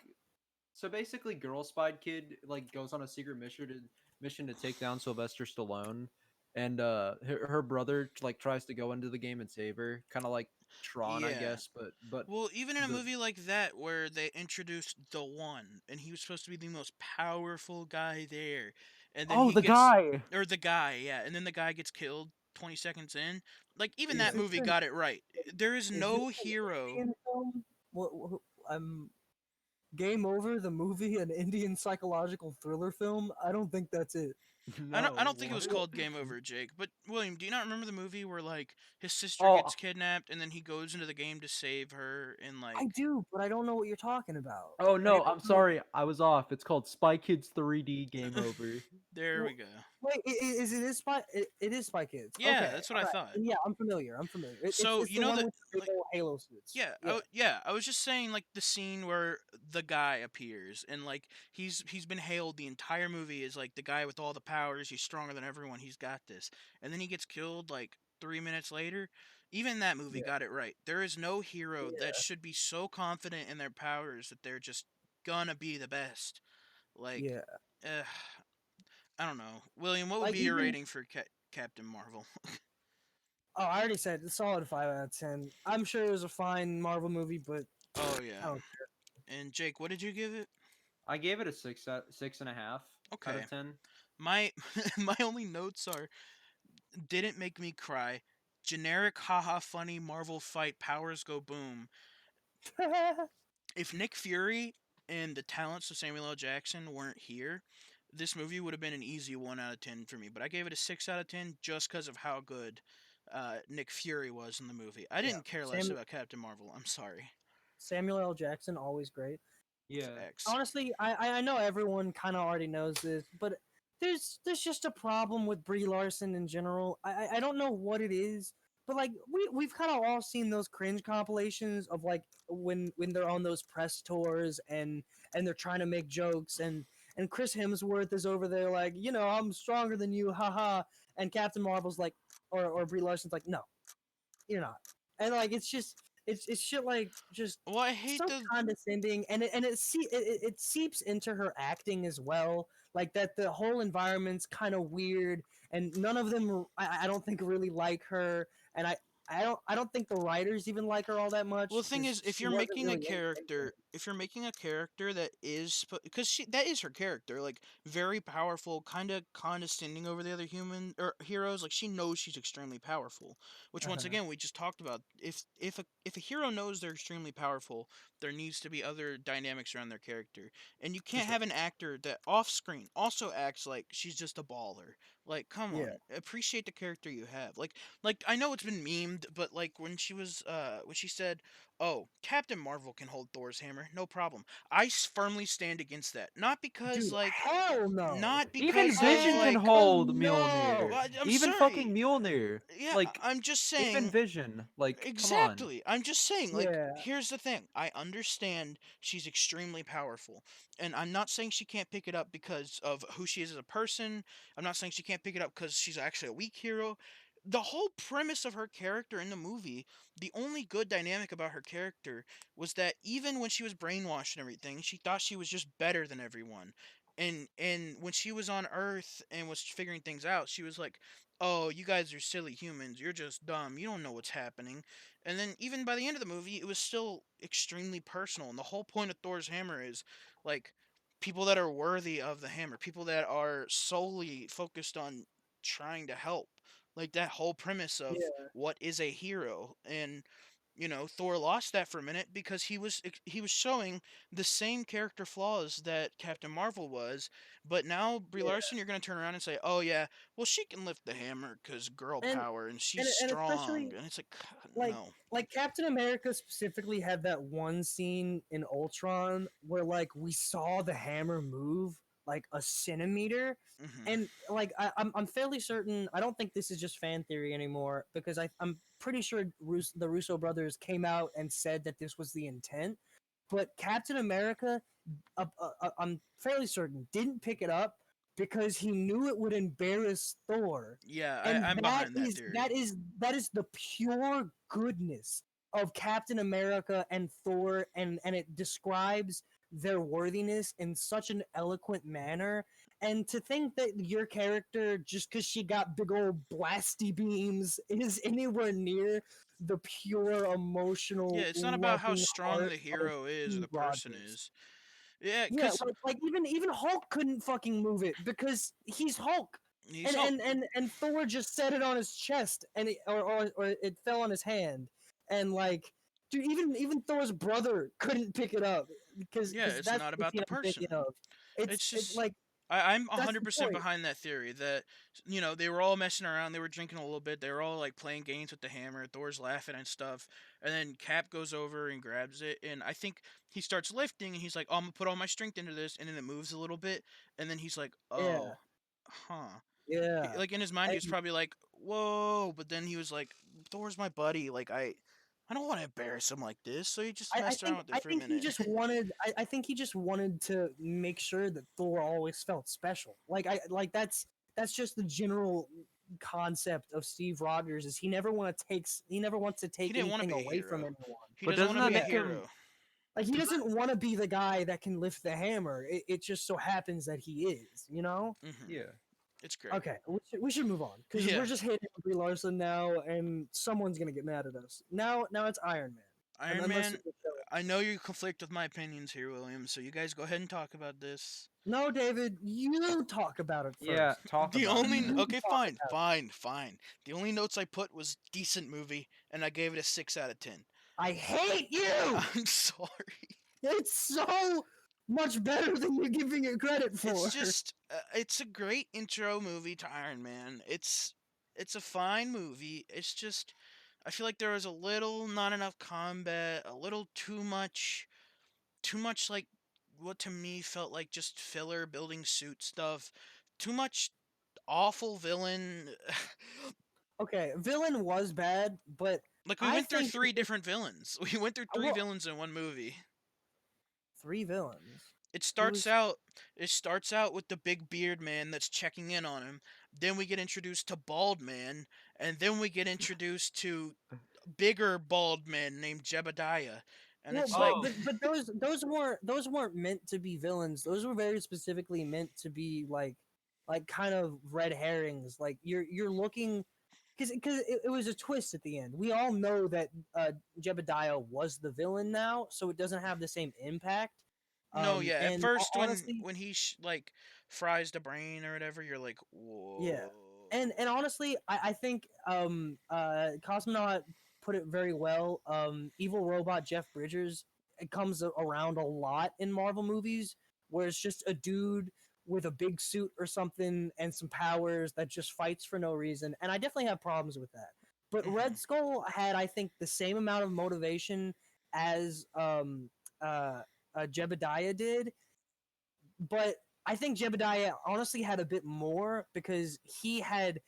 so basically, Girl Spied Kid like goes on a secret mission to take down Sylvester Stallone, and her brother like tries to go into the game and save her, kind of like Tron, I yeah. guess, but Well, even in a the movie like that where they introduced the One, and he was supposed to be the most powerful guy there, and then oh, he the gets guy. or the guy, yeah, and then the guy gets killed 20 seconds in. Like even Is that Yeah. this movie an got it right. There is is this no an hero. Indian film? Game Over, the movie, an Indian psychological thriller film. I don't think that's it. I No, don't think it was what? called Game Over, Jake. But William, do you not remember the movie where like his sister gets Oh, kidnapped and then he goes into the game to save her and I like do, but I don't know what you're talking about. oh Like I no, don't I'm know. sorry, I was off. It's called Spy Kids 3D Game Over. there we Well, go. wait, is it is Spy? It is Spy Kids. Yeah, Okay, that's what all I right. thought. Yeah, I'm familiar. I'm familiar. So It's you the know one that with the big like old Halo suits. Yeah. yeah, I was just saying like the scene where the guy appears and like he's been hailed the entire movie as like the guy with all the powers, he's stronger than everyone, he's got this. And then he gets killed like 3 minutes later. Even that movie Yeah. got it right. There is no hero that Yeah. should be so confident in their powers that they're just gonna be the best. Like Yeah. uh, I don't know. William, what would Like be your even rating for Captain Marvel? oh, I already said it's solid 5 out of 10. I'm sure it was a fine Marvel movie, but Oh I yeah. don't. And Jake, what did you give it? I gave it a 6.5 out Okay. of 10. My my only notes are didn't make me cry. Generic haha funny Marvel fight powers go boom. If Nick Fury and the talents of Samuel L. Jackson weren't here, this movie would have been an easy 1 out of 10 for me, but I gave it a 6 out of 10 just because of how good Nick Fury was in the movie. I Yeah. didn't care less about Captain Marvel. I'm sorry. Samuel L. Jackson, always great. Yeah. Facts. Honestly, I know everyone kind of already knows this, but there's just a problem with Brie Larson in general. I don't know what it is, but like we've kind of all seen those cringe compilations of like when they're on those press tours and they're trying to make jokes and Chris Hemsworth is over there like I'm stronger than you, haha, and Captain Marvel's like or Brie Larson's like no, you're not, and like it's shit like just Well, I hate so the condescending, and it seeps into her acting as well. Like that, the whole environment's kind of weird, and none of them I don't think really like her, and I don't think the writers even like her all that Well, much the thing because is, she wasn't really in anything. if you're making a character that is, because that is her character, like very powerful, kind of condescending over the other human or heroes. Like she knows she's extremely powerful, which once Uh-huh. again we just talked about. If a hero knows they're extremely powerful, there needs to be other dynamics around their character, and you For can't sure. have an actor that off screen also acts like she's just a baller. Like, come Yeah. on, appreciate the character you have. Like I know it's been memed, but like when she said, oh, Captain Marvel can hold Thor's hammer, no problem. I firmly stand against that. Dude, hell no. Not Even because of Vision can like, Hell hold no. Mjolnir. well, I'm Even fucking sorry. Mjolnir. Yeah, Like, I'm just even saying. Vision. Like, come on. Exactly. I'm just saying, like, Yeah. here's the thing. I understand she's extremely powerful. And I'm not saying she can't pick it up because of who she is as a person. I'm not saying she can't pick it up because she's actually a weak hero. The whole premise of her character in the movie, the only good dynamic about her character was that even when she was brainwashed and everything, she thought she was just better than everyone. And when she was on Earth and was figuring things out, she was like, oh, you guys are silly humans. You're just dumb. You don't know what's happening. And then even by the end of the movie, it was still extremely personal. And the whole point of Thor's hammer is like people that are worthy of the hammer, people that are solely focused on trying to help. Like that whole premise of Yeah. what is a hero. And Thor lost that for a minute because he was showing the same character flaws that Captain Marvel was, but now Brie Yeah. Larson, you're gonna turn around and say, "Oh yeah, well she can lift the hammer because girl And power and she's and strong," especially and it's like, like no. Captain America specifically had that one scene in Ultron where like we saw the hammer move like a centimeter, Hmm. and like I'm fairly certain, I don't think this is just fan theory anymore because I'm pretty sure the Russo brothers came out and said that this was the intent, but Captain America, I'm fairly certain, didn't pick it up because he knew it would embarrass Thor, Yeah, and I'm that behind that is theory. that is that is the pure goodness of Captain America and Thor, and it describes their worthiness in such an eloquent manner. And to think that your character, just because she got big old blasty beams, is anywhere near the pure Yeah, emotional it's not about how loving strong heart the of hero is or Steve the person Rogers. is. Yeah, Yeah, because like even Hulk couldn't fucking move it because he's Hulk, he's and Hulk. Thor just set it on his chest, and or it fell on his hand, and like, dude, even Thor's brother couldn't pick it up Yeah, because it's that's not the about scene the I'm thinking person. of. It's It's just like I'm that's the 100% point. behind that theory that they were all messing around, they were drinking a little bit, they were all like playing games with the hammer, Thor's laughing and stuff, and then Cap goes over and grabs it, and I think he starts lifting, and he's like, "Oh, I'm gonna put all my strength into this," and then it moves a little bit, and then he's like, Yeah, "Oh, huh." yeah. Like in his mind, he was And probably like, "Whoa," but then he was like, "Thor's my buddy. Like I don't want to embarrass him like this." So he just messed around with it I for a think he minute. just wanted I think he just wanted to make sure that Thor always felt special. That's just the general concept of Steve Rogers is he never wants to He take didn't want to anything be a away from hero. anyone. He But doesn't want doesn't to that be a Yeah. make him. hero. Like he Doesn't doesn't want to be the guy that can lift the hammer. It just so happens that he is, you know? Hmm. Yeah. It's great. Okay, we should move on because we're Yeah. just hating on Brie Larson now, and someone's gonna get mad at us. Now it's Iron Man, Iron unless Man, it's a show. I know you conflict with my opinions here, William, so you guys go ahead and talk about this. No, David, you talk about it Yeah, first. talk The about it, only man. You okay, talk fine, about it. fine, fine. The only notes I put was decent movie, and I gave it a 6 out of 10. I hate you. I'm sorry. It's so much better than you're giving it credit It's for. just it's a great intro movie to Iron Man. It's a fine movie. It's just I feel like there was a little not enough combat, a little too much like what to me felt like just filler building suit stuff. Too much awful villain. Okay, villain was bad, but Like we I went through think three different villains. We went through three well, villains in one movie. three villains. It Who starts was out it starts out with the big beard man that's checking in on him. Then we get introduced to bald man, and then we get introduced to bigger bald man named Jebediah. And well, it's like Oh, but those weren't meant to be villains. Those were very specifically meant to be like kind of red herrings. Like you're looking because it was a twist at the end. We all know that Jebediah was the villain now, so it doesn't have the same impact. no, yeah. At And first, when honestly, when he like fries the brain or whatever, you're like, yeah, whoa. and honestly, I think Cosmonaut put it very well. Evil robot Jeff Bridges, it comes around a lot in Marvel movies, where it's just a dude with a big suit or something and some powers that just fights for no reason, and I definitely have problems with that. But Hmm. Red Skull had, I think, the same amount of motivation as Jebediah did, but I think Jebediah honestly had a bit more because he had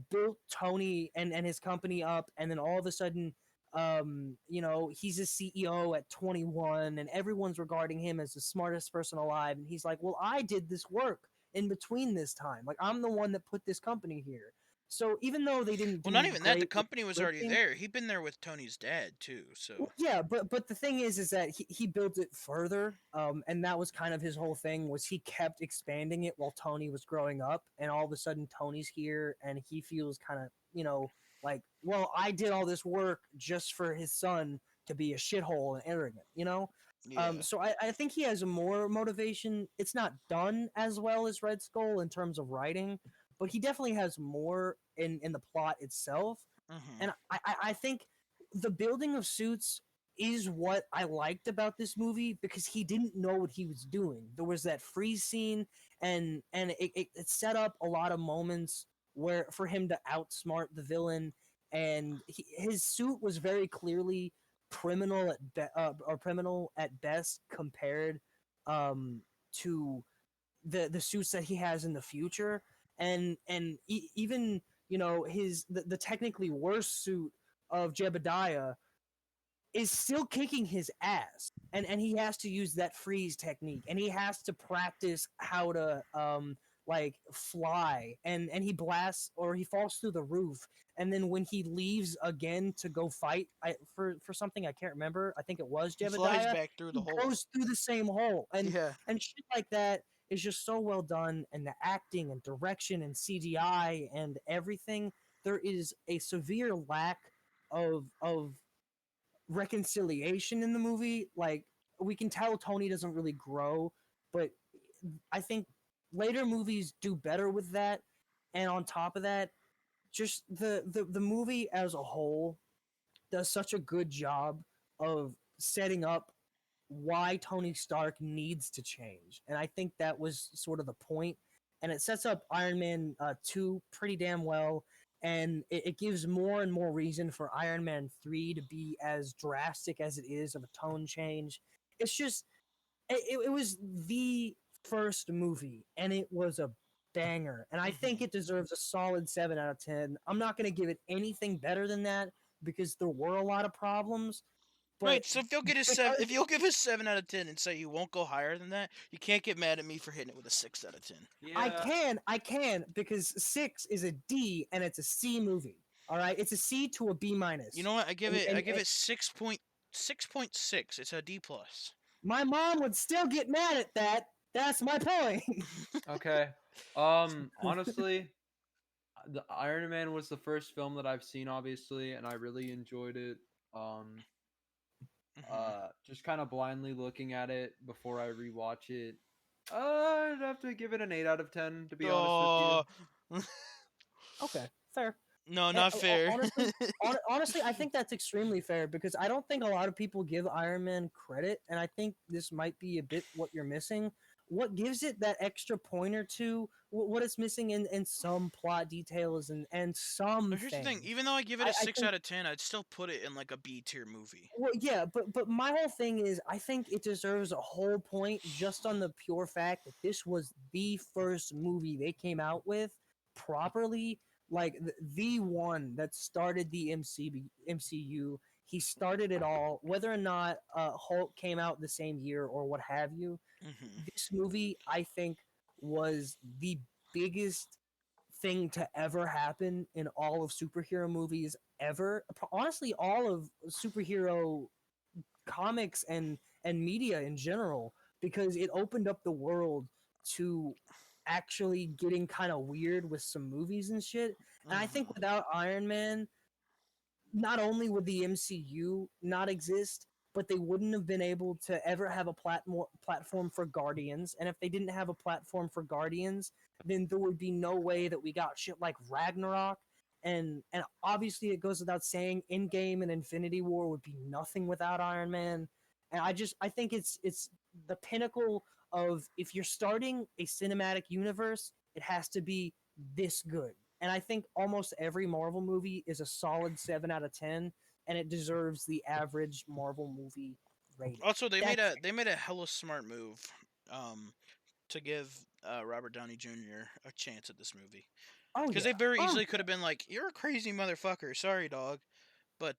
built Tony and his company up, and then all of a sudden, he's a CEO at 21, and everyone's regarding him as the smartest person alive, and he's like, "Well, I did this work in between this time. Like, I'm the one that put this company here." So even though they didn't Well, not do even that. The great with company was already scripting, there. He'd been there with Tony's dad too. So yeah, but the thing is that he built it further, and that was kind of his whole thing was he kept expanding it while Tony was growing up, and all of a sudden Tony's here, and he feels kind of like, well, I did all this work just for his son to be a shithole and arrogant, you know. yeah. So I think he has more motivation. It's not done as well as Red Skull in terms of writing, but he definitely has more in the plot itself, Hmm. and I think the building of suits is what I liked about this movie because he didn't know what he was doing. There was that freeze scene, and it set up a lot of moments where for him to outsmart the villain, and his suit was very clearly criminal at best compared to the suits that he has in the future, and even his the technically worse suit of Jebediah is still kicking his ass, and he has to use that freeze technique, and he has to practice how to like fly, and he blasts or he falls through the roof, and then when he leaves again to go fight for something I can't remember, I think it was He flies Jebediah, back through the he hole. goes through the same hole, Yeah. and shit like that is just so well done, and the acting and direction and CGI and everything. There is a severe lack of reconciliation in the movie. Like, we can tell Tony doesn't really grow, but I think later movies do better with that. And on top of that, just the movie as a whole does such a good job of setting up why Tony Stark needs to change. And I think that was sort of the point. And it sets up Iron Man 2 pretty damn well. And it gives more and more reason for Iron Man 3 to be as drastic as it is of a tone change. It's just, it was the first movie, and it was a banger. And I think Hmm. it deserves a solid 7 out of 10. I'm not going to give it anything better than that because there were a lot of problems. But Right. So if you'll get a seven, because if you'll give a 7 out of 10 and say you won't go higher than that, you can't get mad at me for hitting it with a 6 out of 10. Yeah. I can because 6 is a D and it's a C movie. All right, it's a C to a B You minus. know what? I give And, it. I and, give and it 6.6. It's a D plus. my mom would still get mad at that. That's my point. Okay. Honestly, the Iron Man was the first film that I've seen, obviously, and I really enjoyed it. Um, Hmm. just kind of blindly looking at it before I rewatch it. I'd have to give it an 8 out of 10, to be honest with you. Oh. Okay, fair. No, And, not fair. honestly, I think that's extremely fair because I don't think a lot of people give Iron Man credit, and I think this might be a bit what you're missing. What gives it that extra point or two? What it's missing in some plot details and some But here's the thing. things. Even though I give it a I six think out of ten, I'd still put it in like a B tier movie. well, yeah, but my whole thing is I think it deserves a whole point just on the pure fact that this was the first movie they came out with properly, like the one that started the MCU. He started it all, whether or not Hulk came out the same year or what have you. Hmm. This movie, I think, was the biggest thing to ever happen in all of superhero movies ever. Honestly, all of superhero comics and media in general, because it opened up the world to actually getting kind of weird with some movies and shit. And I think Hmm. without Iron Man, not only would the MCU not exist, but they wouldn't have been able to ever have a platform for Guardians. And if they didn't have a platform for Guardians, then there would be no way that we got shit like Ragnarok. And obviously, it goes without saying, Endgame and Infinity War would be nothing without Iron Man. And I think it's the pinnacle of, if you're starting a cinematic universe, it has to be this good. And I think almost every Marvel movie is a solid 7 out of 10 and it deserves the average Marvel movie rating. Also, That's they made a hella smart move, um, to give Robert Downey Jr. a chance at this movie oh because yeah. they very Oh easily could have been like, "You're a crazy motherfucker, sorry, dog," but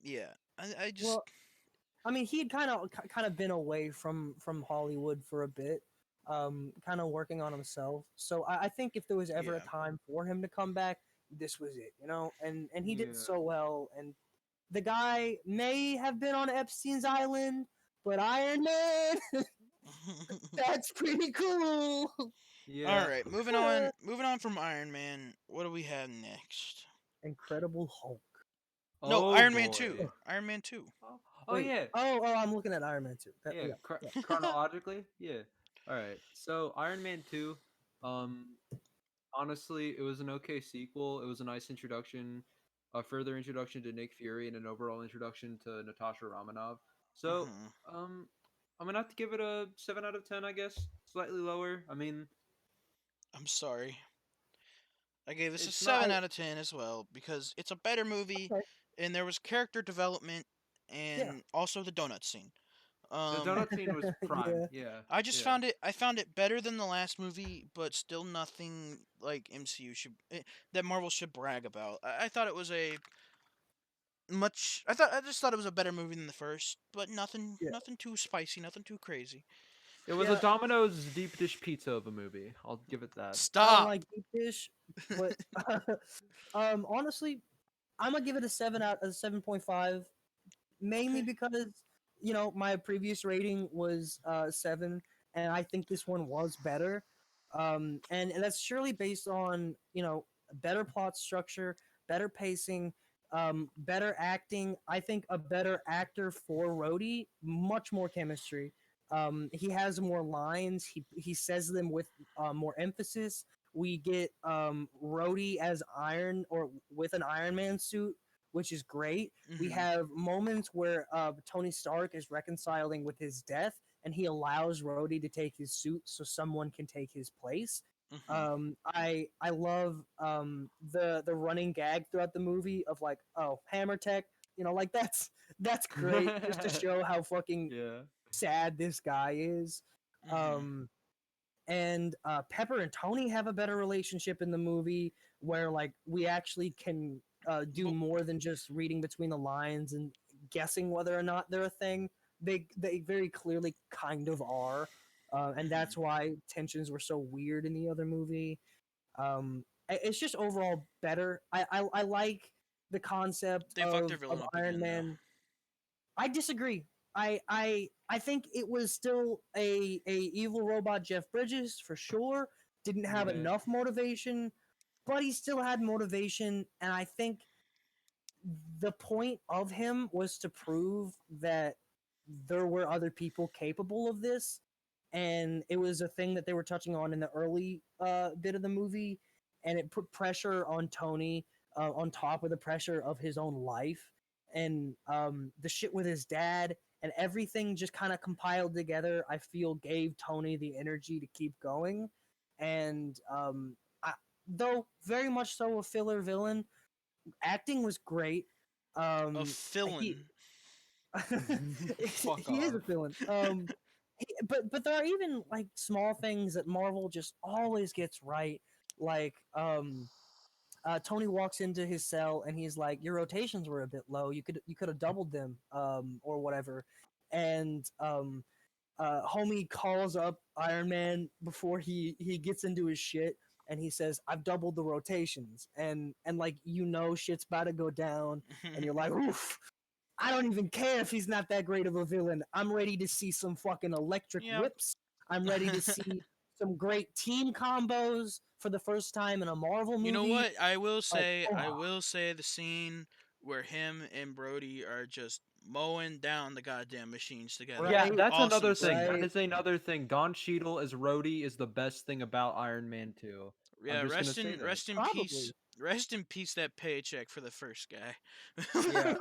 yeah, I just well, I mean, he had kind of been away from Hollywood for a bit, kind of working on himself. So I think if there was ever a yeah. time for him to come back, this was it, you know. And he did Yeah. so well. And the guy may have been on Epstein's island, but Iron Man, that's pretty cool. All Yeah. right, moving on from Iron Man. What do we have next? Incredible Hulk. No, Oh Iron Man boy. 2. Iron Man 2. Oh Wait. yeah. Oh, I'm looking at Iron Man too. Yeah. Yeah, yeah. Chronologically, yeah. All right. So Iron Man 2, um honestly, it was an okay sequel. It was a nice introduction, a further introduction to Nick Fury and an overall introduction to Natasha Romanoff. So, Mhm. I'm gonna have to give it a 7 out of 10, I guess. Slightly lower. I mean, I'm sorry. I gave this a it's not. 7 I out of 10 as well because it's a better movie okay. and there was character development Yeah. and also the donut scene. The Um donut scene was prime. Yeah. Yeah, yeah. I found it better than the last movie, but still nothing like MCU should that Marvel should brag about. I thought it was a I just thought it was a better movie than the first, but Yeah. nothing too spicy, nothing too crazy. It was a Yeah. Domino's deep dish pizza of a movie. I'll give it that. I don't Stop. like deep dish, but honestly, I'm gonna give it a 7.5, mainly Okay. because my previous rating was 7, and I think this one was better, and that's surely based on better plot structure, better pacing, better acting. I think a better actor for Rhodey, much more chemistry. He has more lines. He says them with more emphasis. We get Rhodey as Iron or with an Iron Man suit, which is great. We Mhm. have moments where Tony Stark is reconciling with his death, and he allows Rhodey to take his suit so someone can take his place. Mhm. I love the running gag throughout the movie of like, oh, Hammer Tech, like that's great just to show how fucking Yeah. sad this guy is. Mhm. Um, and Pepper and Tony have a better relationship in the movie where like we actually can do But more than just reading between the lines and guessing whether or not they're a thing. They very clearly kind of are, and mhm. that's why tensions were so weird in the other movie. It's just overall better. I like the concept They fucked their of villain up Iron again though. Man. I disagree. I think it was still a evil robot Jeff Bridges for sure. Didn't have Yeah. enough motivation, but he still had motivation, and I think the point of him was to prove that there were other people capable of this, and it was a thing that they were touching on in the early bit of the movie, and it put pressure on Tony on top of the pressure of his own life, and the shit with his dad and everything just kind of compiled together. I feel gave Tony the energy to keep going, and though very much so a filler villain, acting was great. A He villain. Fuck he is a off. villain. But there are even like small things that Marvel just always gets right. Like Tony walks into his cell and he's like, "Your rotations were a bit low. You could have doubled them, or whatever." And homie calls up Iron Man before he gets into his shit, and he says, "I've doubled the rotations," and like shit's about to go down, and you're like, "Oof." I don't even care if he's not that great of a villain. I'm ready to see some fucking electric Yep. whips. I'm ready to see some great team combos for the first time in a Marvel You know movie. what? Like, I oh, will say the scene where him and Brody are just mowing down the goddamn machines together. Yeah, right, that's Awesome another thing. scene. That right. is another thing. Don Cheadle as Rhodey is the best thing about Iron Man 2. I'm Yeah, just gonna say that. rest in peace. Probably. Rest in peace that paycheck for the first guy. Yeah.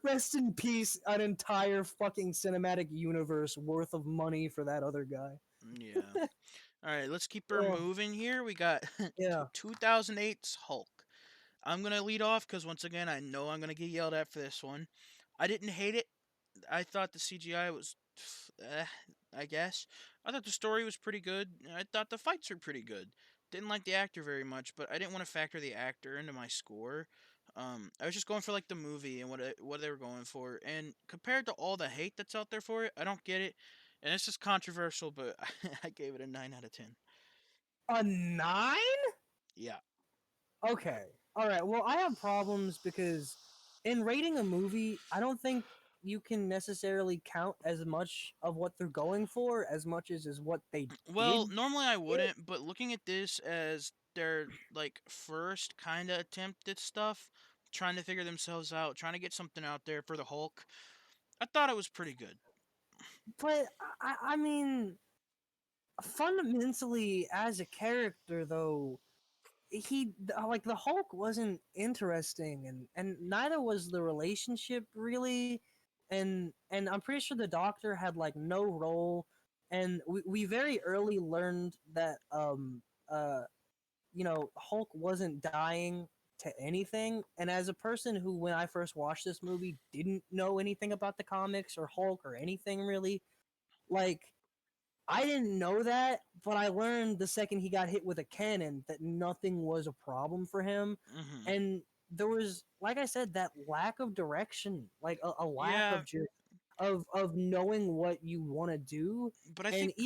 rest in peace, an entire fucking cinematic universe worth of money for that other guy. Yeah. All right, let's keep her Oh, moving here. We got yeah. 2008's Hulk. I'm gonna lead off because once again I know I'm gonna get yelled at for this one. I didn't hate it. I thought the CGI was, eh, I guess. I thought the story was pretty good. I thought the fights were pretty good. Didn't like the actor very much, but I didn't want to factor the actor into my score. I was just going for like the movie and what they were going for. And compared to all the hate that's out there for it, I don't get it. And it's just controversial, but I gave it a 9 out of 10. A 9? Yeah. Okay. All right. Well, I have problems because in rating a movie, I don't think you can necessarily count as much of what they're going for as much as what they Well, did normally I get. wouldn't, but looking at this as their like first kind of attempt at stuff, trying to figure themselves out, trying to get something out there for the Hulk, I thought it was pretty good. But I mean, fundamentally, as a character, though, like the Hulk wasn't interesting, and neither was the relationship really, and I'm pretty sure the Doctor had like no role, and we very early learned that uh Hulk wasn't dying to anything, and as a person who when I first watched this movie didn't know anything about the comics or Hulk or anything really, like I didn't know that, but I learned the second he got hit with a cannon that nothing was a problem for him. Hmm. And there was, like I said, that lack of direction, like a lack Yeah, of just of knowing what you want to do. but I And think.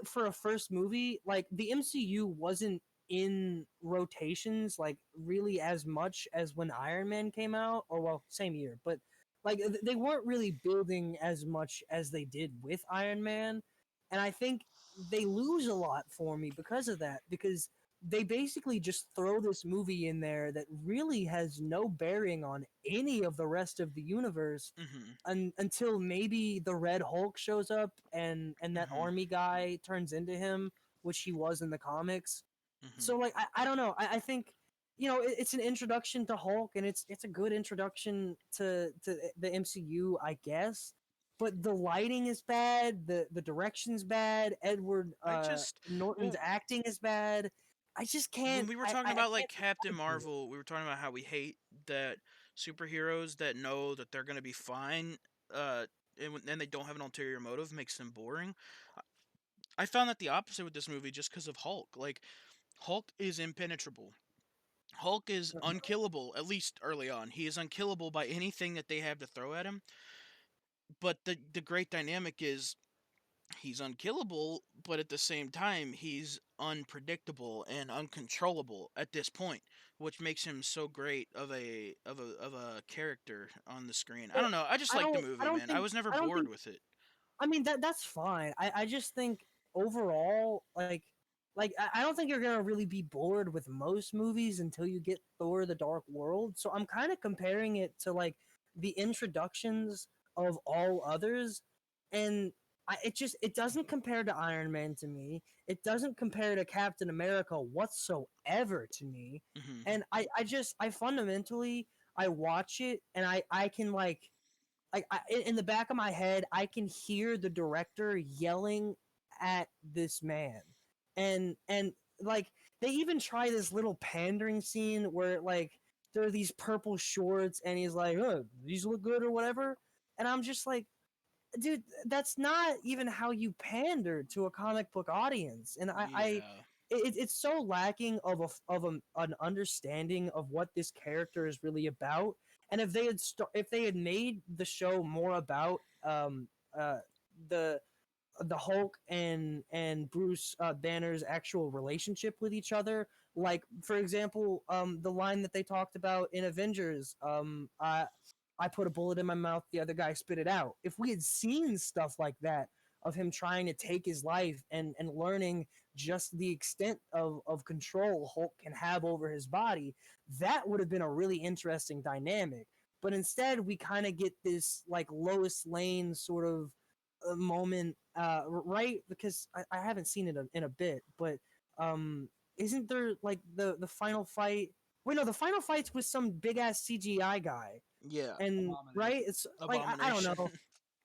for a first movie, like the MCU wasn't in rotations like really as much as when Iron Man came out, or well, same year, but like they weren't really building as much as they did with Iron Man, and I think they lose a lot for me because of that, because they basically just throw this movie in there that really has no bearing on any of the rest of the universe, Hmm. until maybe the Red Hulk shows up and that Hmm. army guy turns into him, which he was in the comics. Hmm. So like I don't know, I think it's an introduction to Hulk, and it's a good introduction to the MCU, I guess. But the lighting is bad, the direction's bad, Edward I just. Norton's Well, acting is bad. I just when can't we were I talking about like can't Captain subscribe to it. Marvel, we were talking about how we hate that superheroes that know that they're gonna be fine, uh, and they don't have an ulterior motive makes them boring. I found that the opposite with this movie just because of Hulk. Like, Hulk is impenetrable. Hulk is unkillable, at least early on. He is unkillable by anything that they have to throw at him. But the great dynamic is he's unkillable, but at the same time he's unpredictable and uncontrollable at this point, which makes him so great of a character on the screen. I But don't know. I just I like the don't I movie, don't man. I think was never I don't bored think with it. I mean that's fine. I just think overall, like I don't think you're gonna really be bored with most movies until you get Thor: The Dark World. So I'm kind of comparing it to like the introductions of all others, and it doesn't compare to Iron Man to me. It doesn't compare to Captain America whatsoever to me. Hmm. And I fundamentally I watch it and I can in the back of my head I can hear the director yelling at this man, and like they even try this little pandering scene where like there are these purple shorts and he's like, oh, these look good or whatever, and I'm just like, dude, that's not even how you pander to a comic book audience. And Yeah. it's so lacking an understanding of what this character is really about. And if they had made the show more about uh the Hulk and Bruce Banner's actual relationship with each other. Like for example, the line that they talked about in Avengers, I put a bullet in my mouth, the other guy spit it out. If we had seen stuff like that of him trying to take his life and learning just the extent of control Hulk can have over his body, that would have been a really interesting dynamic. But instead, we kind of get this like Lois Lane sort of moment, right? Because I haven't seen it in a bit, but um, isn't there like the final fight? Wait, no, the final fight's with some big ass CGI guy, Yeah. and right, Abomination. it's like I don't Abomination. know.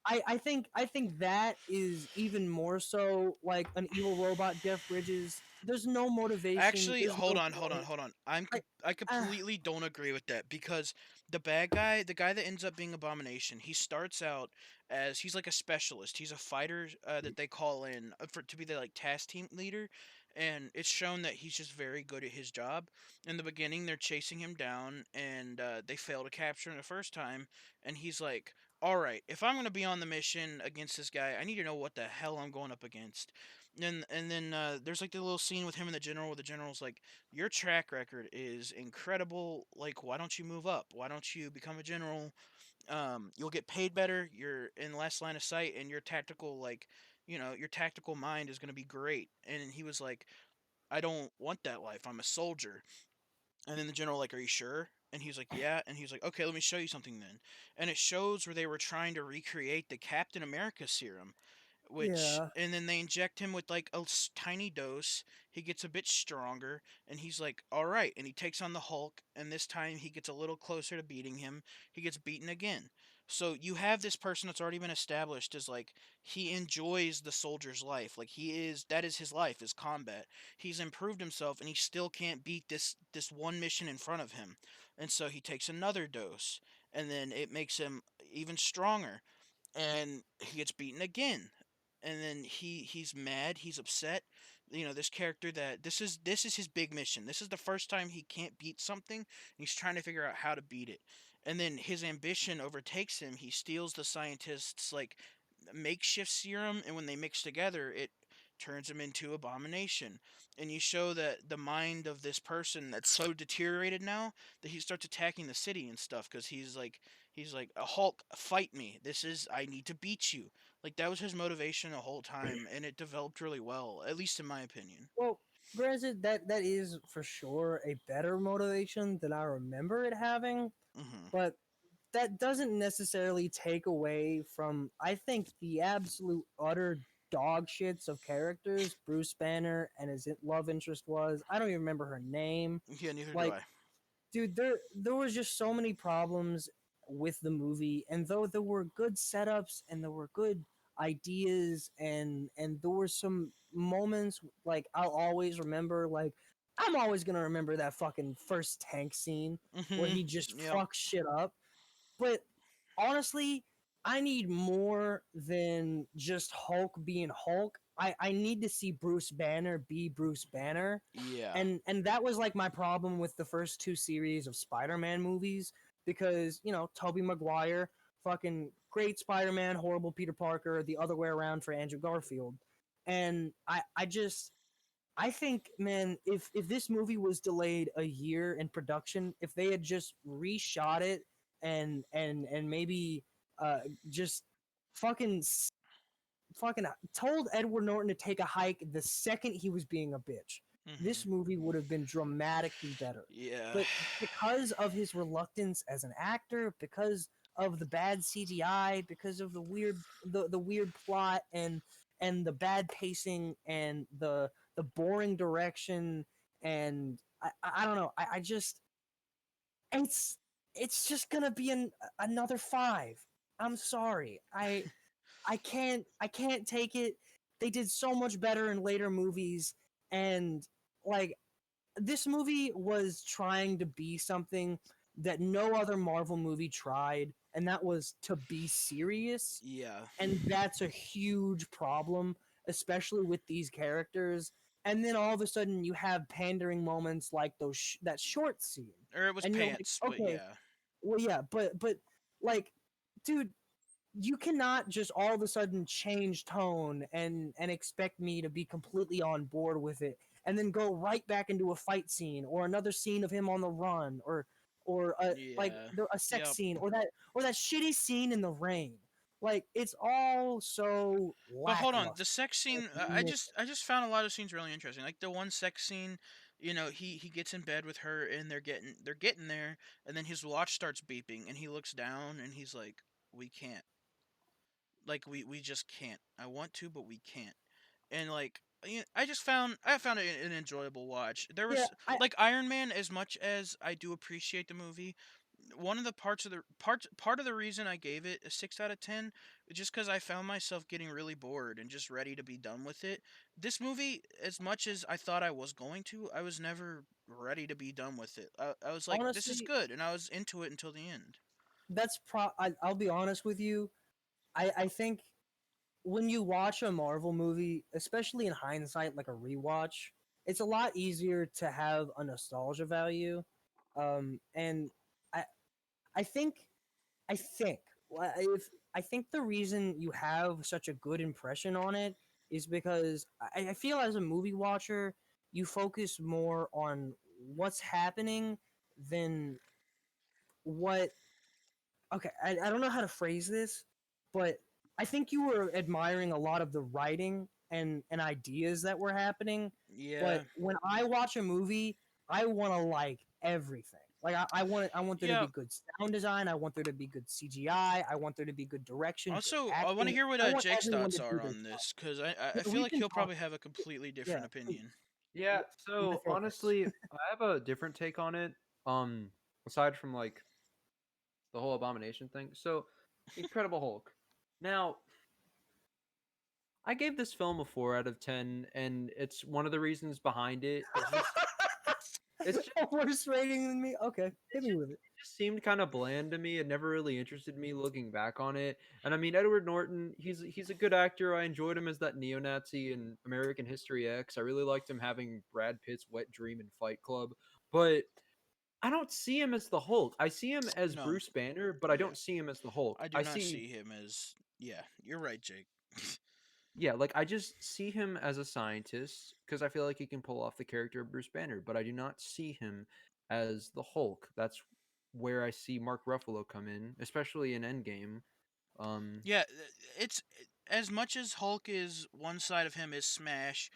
I think that is even more so like an evil robot Jeff Bridges. There's no motivation. Actually, There's hold no on, hold on, point. hold on. Like, I uh, completely don't agree with that because the bad guy, the guy that ends up being Abomination, he starts out as he's like a specialist. He's a fighter that they call in for to be the like task team leader, and it's shown that he's just very good at his job. In the beginning, they're chasing him down, and they fail to capture him the first time, and he's like, "All right, if I'm gonna be on the mission against this guy, I need to know what the hell I'm going up against." And then there's like the little scene with him and the general where the general's like, "Your track record is incredible. Like, why don't you move up? Why don't you become a general? You'll get paid better. You're in less line of sight, and your tactical your tactical mind is gonna be great." And he was like, "I don't want that life. I'm a soldier." And then the general like, "Are you sure?" And he's like, "Yeah." And he's like, "Okay, let me show you something then." And it shows where they were trying to recreate the Captain America serum, which yeah. and then they inject him with like a tiny dose. He gets a bit stronger, and he's like, "All right." And he takes on the Hulk, and this time he gets a little closer to beating him. He gets beaten again. So you have this person that's already been established as like he enjoys the soldier's life. Like that is his life is combat. He's improved himself, and he still can't beat this one mission in front of him. And so he takes another dose, and then it makes him even stronger, and he gets beaten again, and then he's mad, he's upset. This character that this is his big mission. This is the first time he can't beat something, and he's trying to figure out how to beat it. And then his ambition overtakes him. He steals the scientist's like makeshift serum, and when they mix together, it turns him into Abomination. And you show that the mind of this person that's so deteriorated now that he starts attacking the city and stuff because he's like, "A Hulk, fight me. I need to beat you." Like that was his motivation the whole time, and it developed really well, at least in my opinion. Well, granted, that is for sure a better motivation than I remember it having, Hmm. but that doesn't necessarily take away from I think the absolute utter dog shits of characters Bruce Banner and his love interest was. I don't even remember her name. Yeah, neither do Like, I. dude, there was just so many problems with the movie, and though there were good setups and there were good ideas and there were some moments like I'll always remember, like I'm always gonna remember that fucking first tank scene where Hmm. he just Yep. fucks shit up. But honestly, I need more than just Hulk being Hulk. I need to see Bruce Banner be Bruce Banner. Yeah. And that was like my problem with the first two series of Spider-Man movies because, Tobey Maguire, fucking great Spider-Man, horrible Peter Parker, the other way around for Andrew Garfield. And I think, man, if this movie was delayed a year in production, if they had just reshot it and maybe uh just fucking fucking told Edward Norton to take a hike the second he was being a bitch, Hmm. this movie would have been dramatically better. Yeah. But because of his reluctance as an actor, because of the bad CGI, because of the weird plot and the bad pacing and the boring direction and I don't know. I just it's it's just gonna be another five. I'm sorry. I can't take it. They did so much better in later movies, and like this movie was trying to be something that no other Marvel movie tried, and that was to be serious. Yeah. And that's a huge problem, especially with these characters. And then all of a sudden, you have pandering moments like that short scene, Or it was and you're like, pants, but okay, yeah. well, yeah, but like, dude, you cannot just all of a sudden change tone and expect me to be completely on board with it and then go right back into a fight scene or another scene of him on the run or Yeah. a sex Yep. scene or that shitty scene in the rain. Like it's all so But hold on, the lackluster. sex scene. I just found a lot of scenes really interesting. Like the one sex scene, he gets in bed with her, and they're getting there, and then his watch starts beeping, and he looks down, and he's like, "We can't. Like we just can't. I want to, but we can't." And like, I found it an enjoyable watch. There Yeah, was like Iron Man. As much as I do appreciate the movie, one of the part of the reason I gave it a 6 out of 10 just because I found myself getting really bored and just ready to be done with it. This movie, as much as I thought I was going to, I was never ready to be done with it. I was like, this is Honestly, good, and I was into it until the end. I'll be honest with you. I think when you watch a Marvel movie, especially in hindsight, like a rewatch, it's a lot easier to have a nostalgia value. And I I think I think if I think the reason you have such a good impression on it is because I feel as a movie watcher, you focus more on what's happening than what. Okay, I don't know how to phrase this, but I think you were admiring a lot of the writing and ideas that were happening. Yeah, But when I watch a movie, I want to like everything. Like I want there to yeah. be good sound design. I want there to be good CGI. I want there to be good direction, good Also, I want to acting. hear what I want Jake's everyone thoughts to do are their on job. this, because I Yeah, feel we've like been he'll probably talking. have a completely different Yeah, opinion. Yeah, I'm the so therapist. honestly, I have a different take on it. Aside from like the whole abomination thing. So, Incredible Hulk. Now, I gave this film a 4 out of 10, and it's one of the reasons behind it is just it's just, Worse rating than me. Okay, hit me with it. it just seemed kind of bland to me. It never really interested me looking back on it. And I mean, Edward Norton, he's a good actor. I enjoyed him as that neo-Nazi in American History X. I really liked him having Brad Pitt's wet dream in Fight Club, but I don't see him as the Hulk. I see him as No, Bruce Banner, but I yeah, don't see him as the Hulk. I do I not see see him as. Yeah, you're right, Jake. Yeah, like I just see him as a scientist because I feel like he can pull off the character of Bruce Banner, but I do not see him as the Hulk. That's where I see Mark Ruffalo come in, especially in Endgame. Um, Yeah, it's as much as Hulk is one side of him is Smash.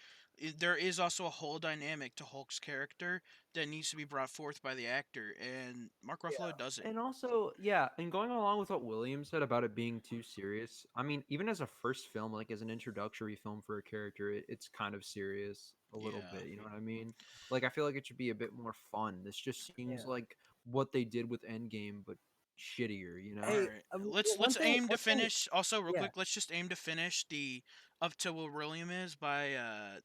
There is also a whole dynamic to Hulk's character that needs to be brought forth by the actor, and Mark Ruffalo does it. and also, yeah, and going along with what William said about it being too serious, I mean, even as a first film, like as an introductory film for a character, it's kind of serious a little Yeah. bit. You know what I mean? Like, I feel like it should be a bit more fun. This just seems Yeah. like what they did with Endgame, but shittier. You All know? Hey, right. Let's one thing. aim to One thing. finish. Also, real Yeah. quick, let's just aim to finish the up to where William is by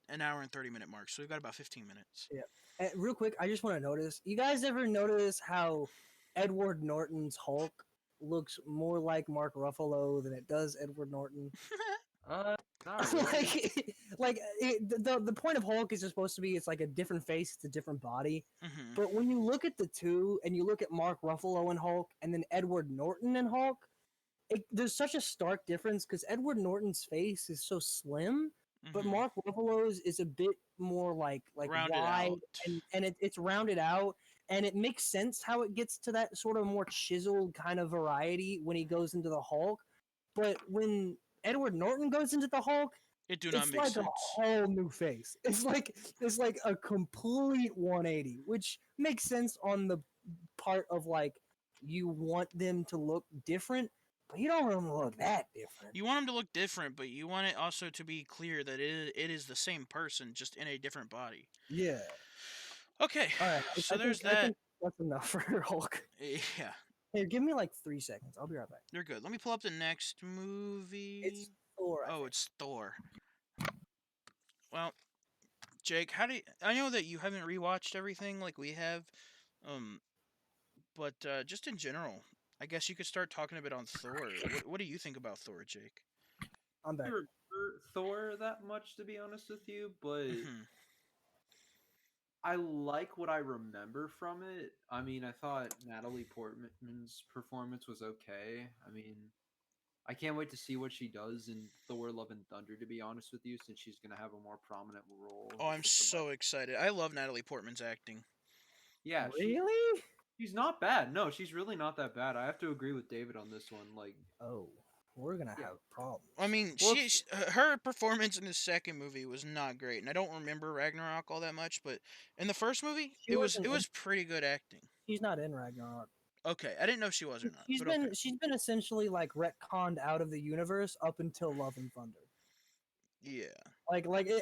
an hour and 30-minute mark. So we've got about 15 minutes. Yeah. Real quick, I just want to notice. You guys ever notice how Edward Norton's Hulk looks more like Mark Ruffalo than it does Edward Norton? Uh, not really. The point of Hulk is supposed to be it's like a different face, it's a different body. Hmm. But when you look at the two and you look at Mark Ruffalo and Hulk and then Edward Norton and Hulk, there's such a stark difference because Edward Norton's face is so slim, but Hmm. Mark Ruffalo's is a bit more like Rounded wide out. and it's rounded out and it makes sense how it gets to that sort of more chiseled kind of variety when he goes into the Hulk. But when Edward Norton goes into the Hulk, It do not it's make like a sense. whole new face. It's like a complete 180, which makes sense on the part of like you want them to look different, but you don't want them to look that different. You want him to look different, but you want it also to be clear that it is the same person, just in a different body. Yeah. Okay, All right. so there's I that. think that's enough for Hulk. Yeah, Hey, give me like 3 seconds. I'll be right back. you're good. Let me pull up the next It's movie. Thor, I Oh, think. it's Thor. Well, Jake, how do you, I know that you haven't rewatched everything like we have, um, but just in general, I guess you could start talking a bit on Thor. What do you think about Thor, Jake? I'm I back. don't remember Thor that much to be honest with you, but Hmm. I like what I remember from it. I mean, I thought Natalie Portman's performance was okay. I mean, I can't wait to see what she does in Thor: Love and Thunder. To be honest with you, since she's gonna have a more prominent role Oh, as I'm like the so excited. I love Natalie Portman's acting. yeah, Really? she's not bad. No, she's really not that bad. I have to agree with David on this one. Like, Oh, we're gonna yeah, have problems. I mean, well, it's her performance in the second movie was not great, and I don't remember Ragnarok all that much. But in the first movie, She it wasn't. was pretty good acting. She's not in Ragnarok. Okay, I didn't know she was or not, She's but okay. been she's been essentially like retconned out of the universe up until Love and Thunder. Yeah.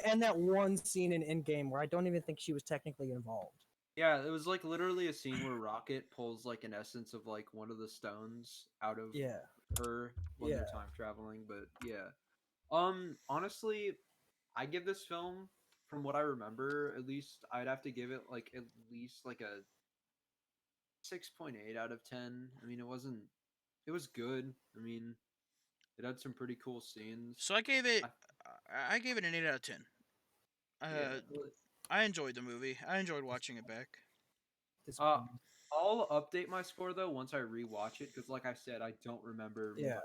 And that one scene in Endgame where I don't even think she was technically involved. yeah, it was like literally a scene where Rocket pulls like an essence of like one of the stones out of Yeah. her when Yeah. they're time traveling. But yeah, honestly, I give this film, from what I remember, at least I'd have to give it like at least like a 6.8 out of 10. I mean, it was good. I mean, it had some pretty cool scenes. So I gave it I, I gave it an 8 out of 10. yeah. Uh, I enjoyed the movie. I enjoyed watching it back. Uh, Disappointing. I'll update my score though once I rewatch it because, like I said, I don't remember Yeah. much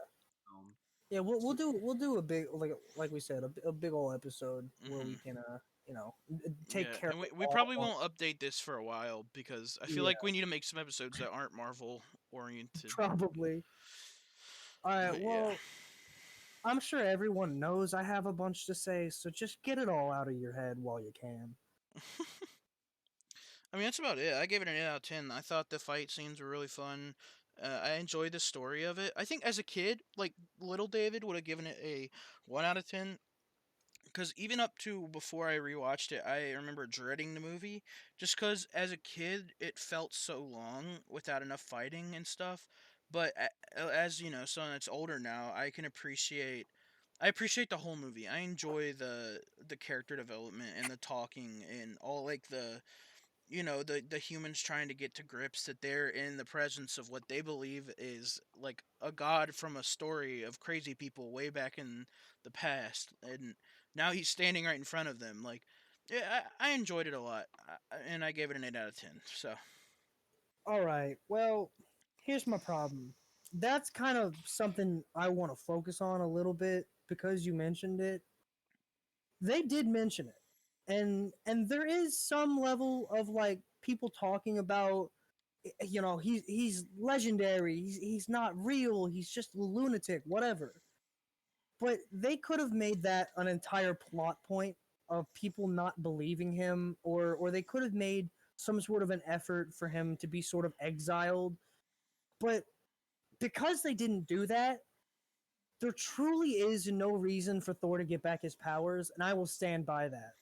film. Yeah, we'll So, do a big, like we said, a big old episode where we Hmm. can take Yeah, care and of we all probably of won't update this for a while because I feel yeah, like we need to make some episodes that aren't Marvel oriented. probably. All right, But yeah. well, I'm sure everyone knows I have a bunch to say, so just get it all out of your head while you can. I mean, that's about it. I gave it an 8 out of 10. I thought the fight scenes were really fun. I enjoyed the story of it. I think as a kid, like little David would have given it a 1 out of 10. Because even up to before I rewatched it, I remember dreading the movie. Just because as a kid, it felt so long without enough fighting and stuff. But as you know, someone that's older now, I can appreciate. I appreciate the whole movie. I enjoy the character development and the talking and all like the humans trying to get to grips that they're in the presence of what they believe is like a god from a story of crazy people way back in the past, and now he's standing right in front of them. Like, yeah, I enjoyed it a lot, and I gave it an 8 out of 10. So All right, well, here's my problem. That's kind of something I want to focus on a little bit because you mentioned it. They did mention it, and there is some level of like people talking about he's legendary, he's not real, he's just a lunatic, whatever. But they could have made that an entire plot point of people not believing him, or they could have made some sort of an effort for him to be sort of exiled. But because they didn't do that, there truly is no reason for Thor to get back his powers, and I will stand by that.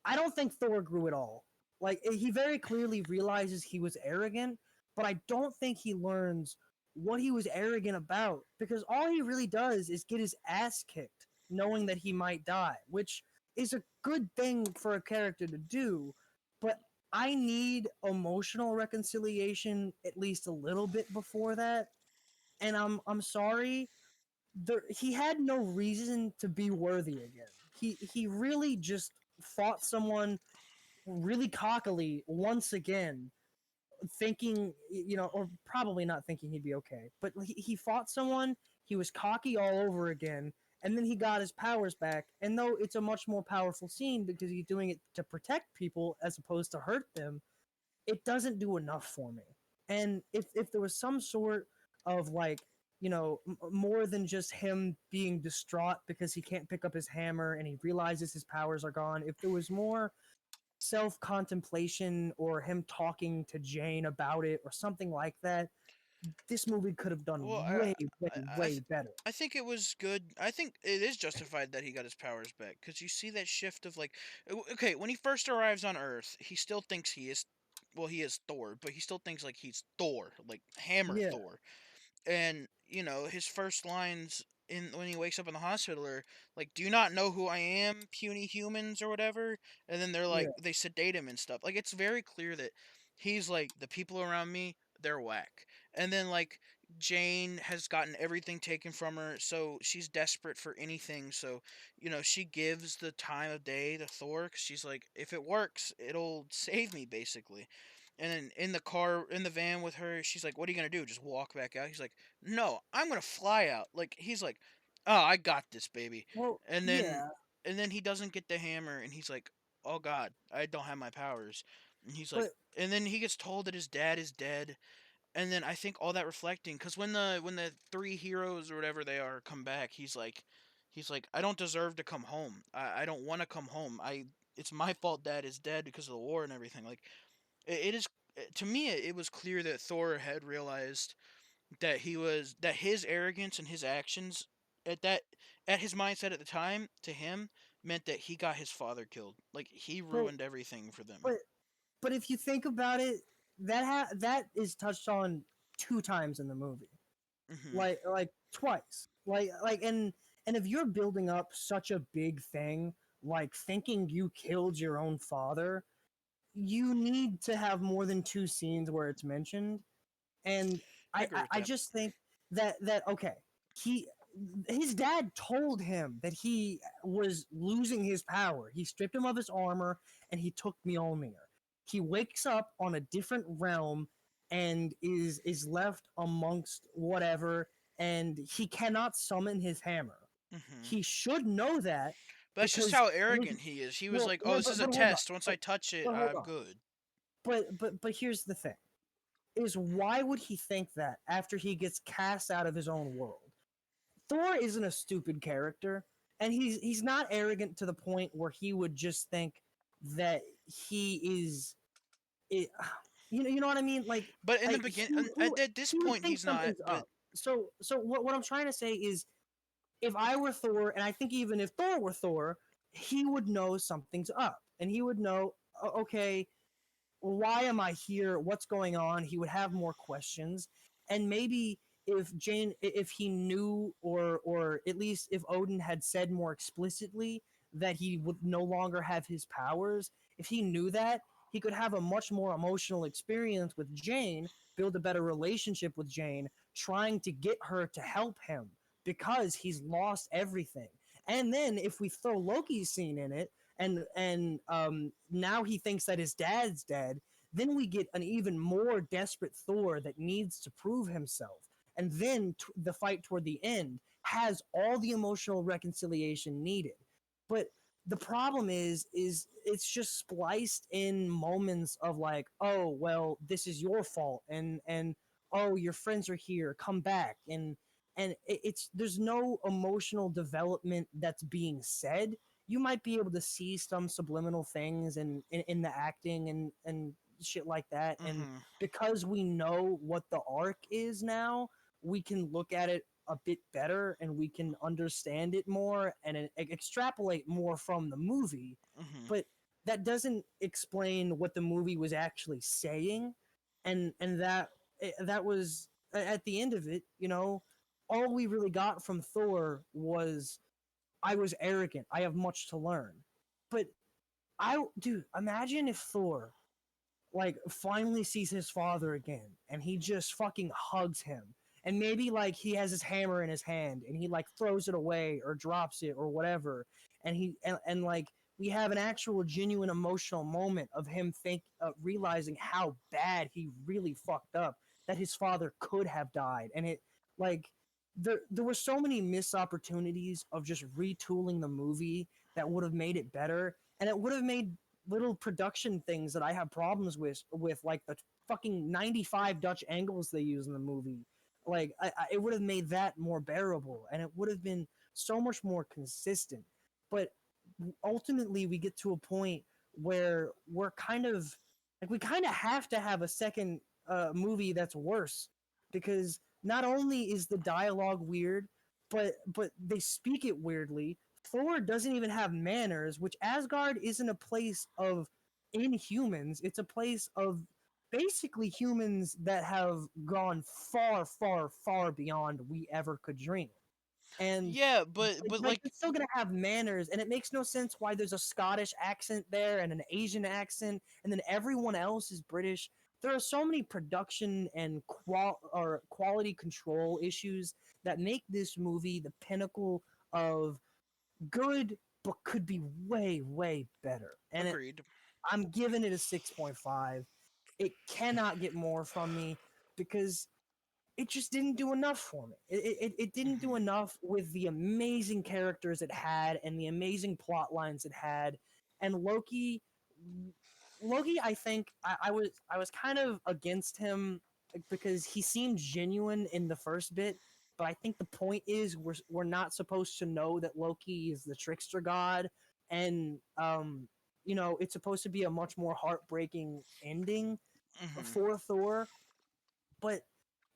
I don't think Thor grew at all. Like he very clearly realizes he was arrogant, but I don't think he learns what he was arrogant about because all he really does is get his ass kicked knowing that he might die, which is a good thing for a character to do, but I need emotional reconciliation at least a little bit before that. And I'm sorry, he had no reason to be worthy again. He really just fought someone really cockily once again, thinking, or probably not thinking he'd be okay. But he fought someone, he was cocky all over again, and then he got his powers back. And though it's a much more powerful scene because he's doing it to protect people as opposed to hurt them, it doesn't do enough for me. And if there was some sort of like, more than just him being distraught because he can't pick up his hammer and he realizes his powers are gone, if there was more self contemplation or him talking to Jane about it or something like that, this movie could have done well, way, way, I, I, way th- better. I think it was good. I think it is justified that he got his powers back because you see that shift of like, okay, when he first arrives on Earth, he still thinks he is, well, he is Thor, but he still thinks like he's Thor, like Hammer Yeah, Thor. And his first lines in when he wakes up in the hospital are like, "Do you not know who I am, puny humans or whatever?" And then they're like, yeah. they sedate him and stuff. Like it's very clear that he's like, the people around me, they're whack. And then like Jane has gotten everything taken from her, so she's desperate for anything. So she gives the time of day to Thor 'cause she's like, if it works, it'll save me basically. And then in the car, in the van with her, she's like, "What are you gonna do? Just walk back out?" He's like, "No, I'm gonna fly out." Like he's like, "Oh, I got this, baby." Well, And then yeah, and then he doesn't get the hammer, and he's like, "Oh God, I don't have my powers." And he's like, but and then he gets told that his dad is dead. And then I think all that reflecting, because when the three heroes or whatever they are come back, he's like, "I don't deserve to come home. I don't want to come home. It's my fault dad is dead because of the war and everything." Like it is, to me it was clear that Thor had realized that his arrogance and his actions at his mindset at the time to him meant that he got his father killed. Like he but ruined everything for them. but but if you think about it, that is touched on two times in the movie. Mhm. like twice. And if you're building up such a big thing, like thinking you killed your own father, you need to have more than two scenes where it's mentioned. And I I, agree I, with I that. just think that okay, he his dad told him that he was losing his power. He stripped him of his armor and he took Mjolnir. He wakes up on a different realm and is left amongst whatever, and he cannot summon his hammer. Mhm. He should know that But that's just because how it was arrogant he is. He was well, like, "Oh, well this is a but hold on, test. Once I touch it, but hold I'm on. good." But here's the thing: is why would he think that after he gets cast out of his own world? Thor isn't a stupid character, and he's not arrogant to the point where he would just think that he is it, you know what I mean? Like But in the he begin, at this he would point, think he's not. something's But up. So what I'm trying to say is if I were Thor, and I think even if Thor were Thor, he would know something's up, and he would know, okay, why am I here? What's going on? He would have more questions, and maybe if he knew, or at least if Odin had said more explicitly that he would no longer have his powers, if he knew that, he could have a much more emotional experience with Jane, build a better relationship with Jane, trying to get her to help him because he's lost everything. And then if we throw Loki's scene in it, and now he thinks that his dad's dead, then we get an even more desperate Thor that needs to prove himself. And then the fight toward the end has all the emotional reconciliation needed. But the problem is it's just spliced in moments of like, oh well, this is your fault, and oh, your friends are here, come back, and it's there's no emotional development that's being said. You might be able to see some subliminal things in the acting and shit like that, and mhm, because we know what the arc is now, we can look at it a bit better and we can understand it more and extrapolate more from the movie. mhm, But that doesn't explain what the movie was actually saying, and that was at the end of it, all we really got from Thor was, I was arrogant, I have much to learn. But dude, imagine if Thor like finally sees his father again and he just fucking hugs him, and maybe like he has his hammer in his hand and he like throws it away or drops it or whatever, and like we have an actual genuine emotional moment of him realizing how bad he really fucked up, that his father could have died. And it like there were so many missed opportunities of just retooling the movie that would have made it better, and it would have made little production things that I have problems with like the fucking 95 Dutch angles they use in the movie. Like it would have made that more bearable, and it would have been so much more consistent. But ultimately, we get to a point where we're kind of like we kind of have to have a second movie that's worse, because not only is the dialogue weird, but they speak it weirdly. Thor doesn't even have manners, which Asgard isn't a place of inhumans. It's a place of basically humans that have gone far, far, far beyond we ever could dream. And yeah, but like like, it's still gonna have manners, and it makes no sense why there's a Scottish accent there and an Asian accent, and then everyone else is British. There are so many production and quality control issues that make this movie the pinnacle of good, but could be way, way better. And agreed. I'm giving it a 6.5. It cannot get more from me because it just didn't do enough for me. It didn't do Mhm. enough with the amazing characters it had and the amazing plot lines it had. And Loki, I think I was kind of against him because he seemed genuine in the first bit, but I think the point is we're not supposed to know that Loki is the trickster god, and it's supposed to be a much more heartbreaking ending Mhm. for Thor, but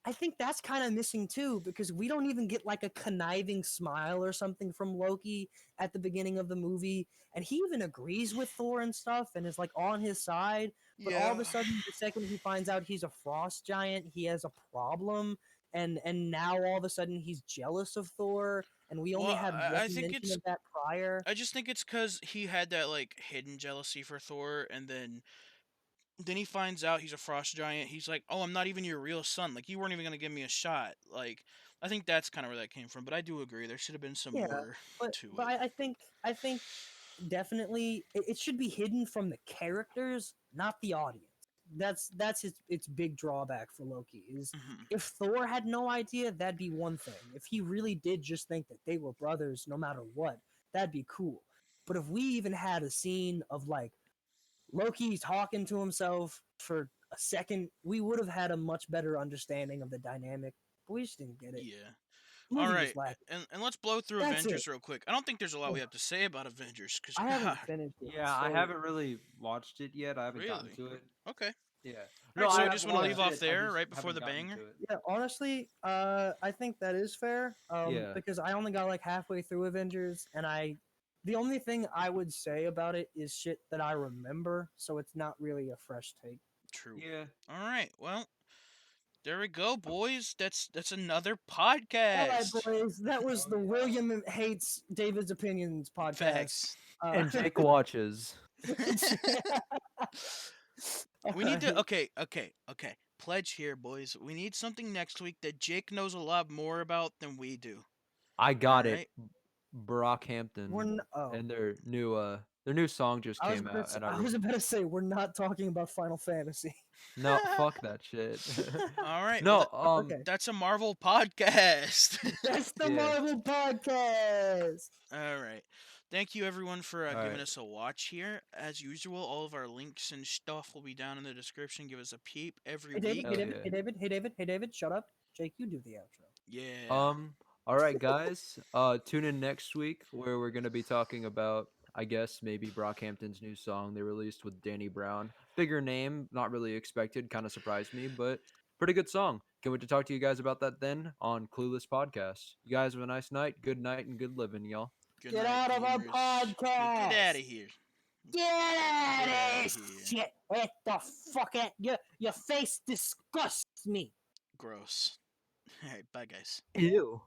I think that's kind of missing too, because we don't even get like a conniving smile or something from Loki at the beginning of the movie. And he even agrees with Thor and stuff and is like on his side. But all Yeah. of a sudden, the second he finds out he's a frost giant, he has a problem. and now all of a sudden he's jealous of Thor, and we only Well, had I one think mention it's of that prior. I just think it's because he had that like hidden jealousy for Thor, and then he finds out he's a frost giant. He's like, "Oh, I'm not even your real son. Like, you weren't even gonna give me a shot." Like, I think that's kind of where that came from. But I do agree there should have been some Yeah, more but to but it. I think definitely it should be hidden from the characters, not the audience. That's its big drawback for Loki is Mhm. if Thor had no idea, that'd be one thing. If he really did just think that they were brothers no matter what, that'd be cool. But if we even had a scene of like Loki talking to himself for a second, we would have had a much better understanding of the dynamic. But we just didn't get it. Yeah. All Movie was right, lacking. and let's blow through That's it. Avengers real quick. I don't think there's a lot we Ugh. have to say about Avengers, cause I God, haven't finished it. Yeah, I So haven't really watched it yet. I haven't gotten really? to it. Okay. Yeah. All No, right, so I we have just want to leave watched off it. I there just right before haven't the gotten banger. to it. yeah, honestly, I think that is fair. Yeah. Because I only got like halfway through Avengers, and the only thing I would say about it is shit that I remember, so it's not really a fresh take. True. Yeah. All right. Well, there we go, boys. That's another All right, podcast. boys, that was Oh, the yeah. William hates David's opinions podcast. Facts. And Jake watches. We need to Alright. okay. Pledge here, boys. We need something next week that Jake knows a lot more about than we do. I got it. Alright? Brockhampton Oh, and their new song just I was came about out, to, and I was about to say we're not talking about Final Fantasy. no, fuck that shit. Alright, well No, Okay, that's a Marvel podcast. that's the yeah. Marvel podcast. Alright. Thank you everyone for All giving right. us a watch here. As usual, all of our links and stuff will be down in the description. Give us a peep every Hey David, week. hey Hell David, yeah. hey David, hey David, hey David, shut up. Jake, you do the outro. Yeah. All right, guys. Tune in next week where we're gonna be talking about, I guess, maybe Brockhampton's new song they released with Danny Brown. Bigger name, not really expected. Kind of surprised me, but pretty good song. Can't wait to talk to you guys about that then on Clueless Podcast. You guys have a nice night, good night, and good living, y'all. Good Get night, out of our gamers. Get out podcast. of here. Get out Get out of of this here. shit. Get the fuck out. Your face disgusts me. Gross. Alright, bye guys. Ew.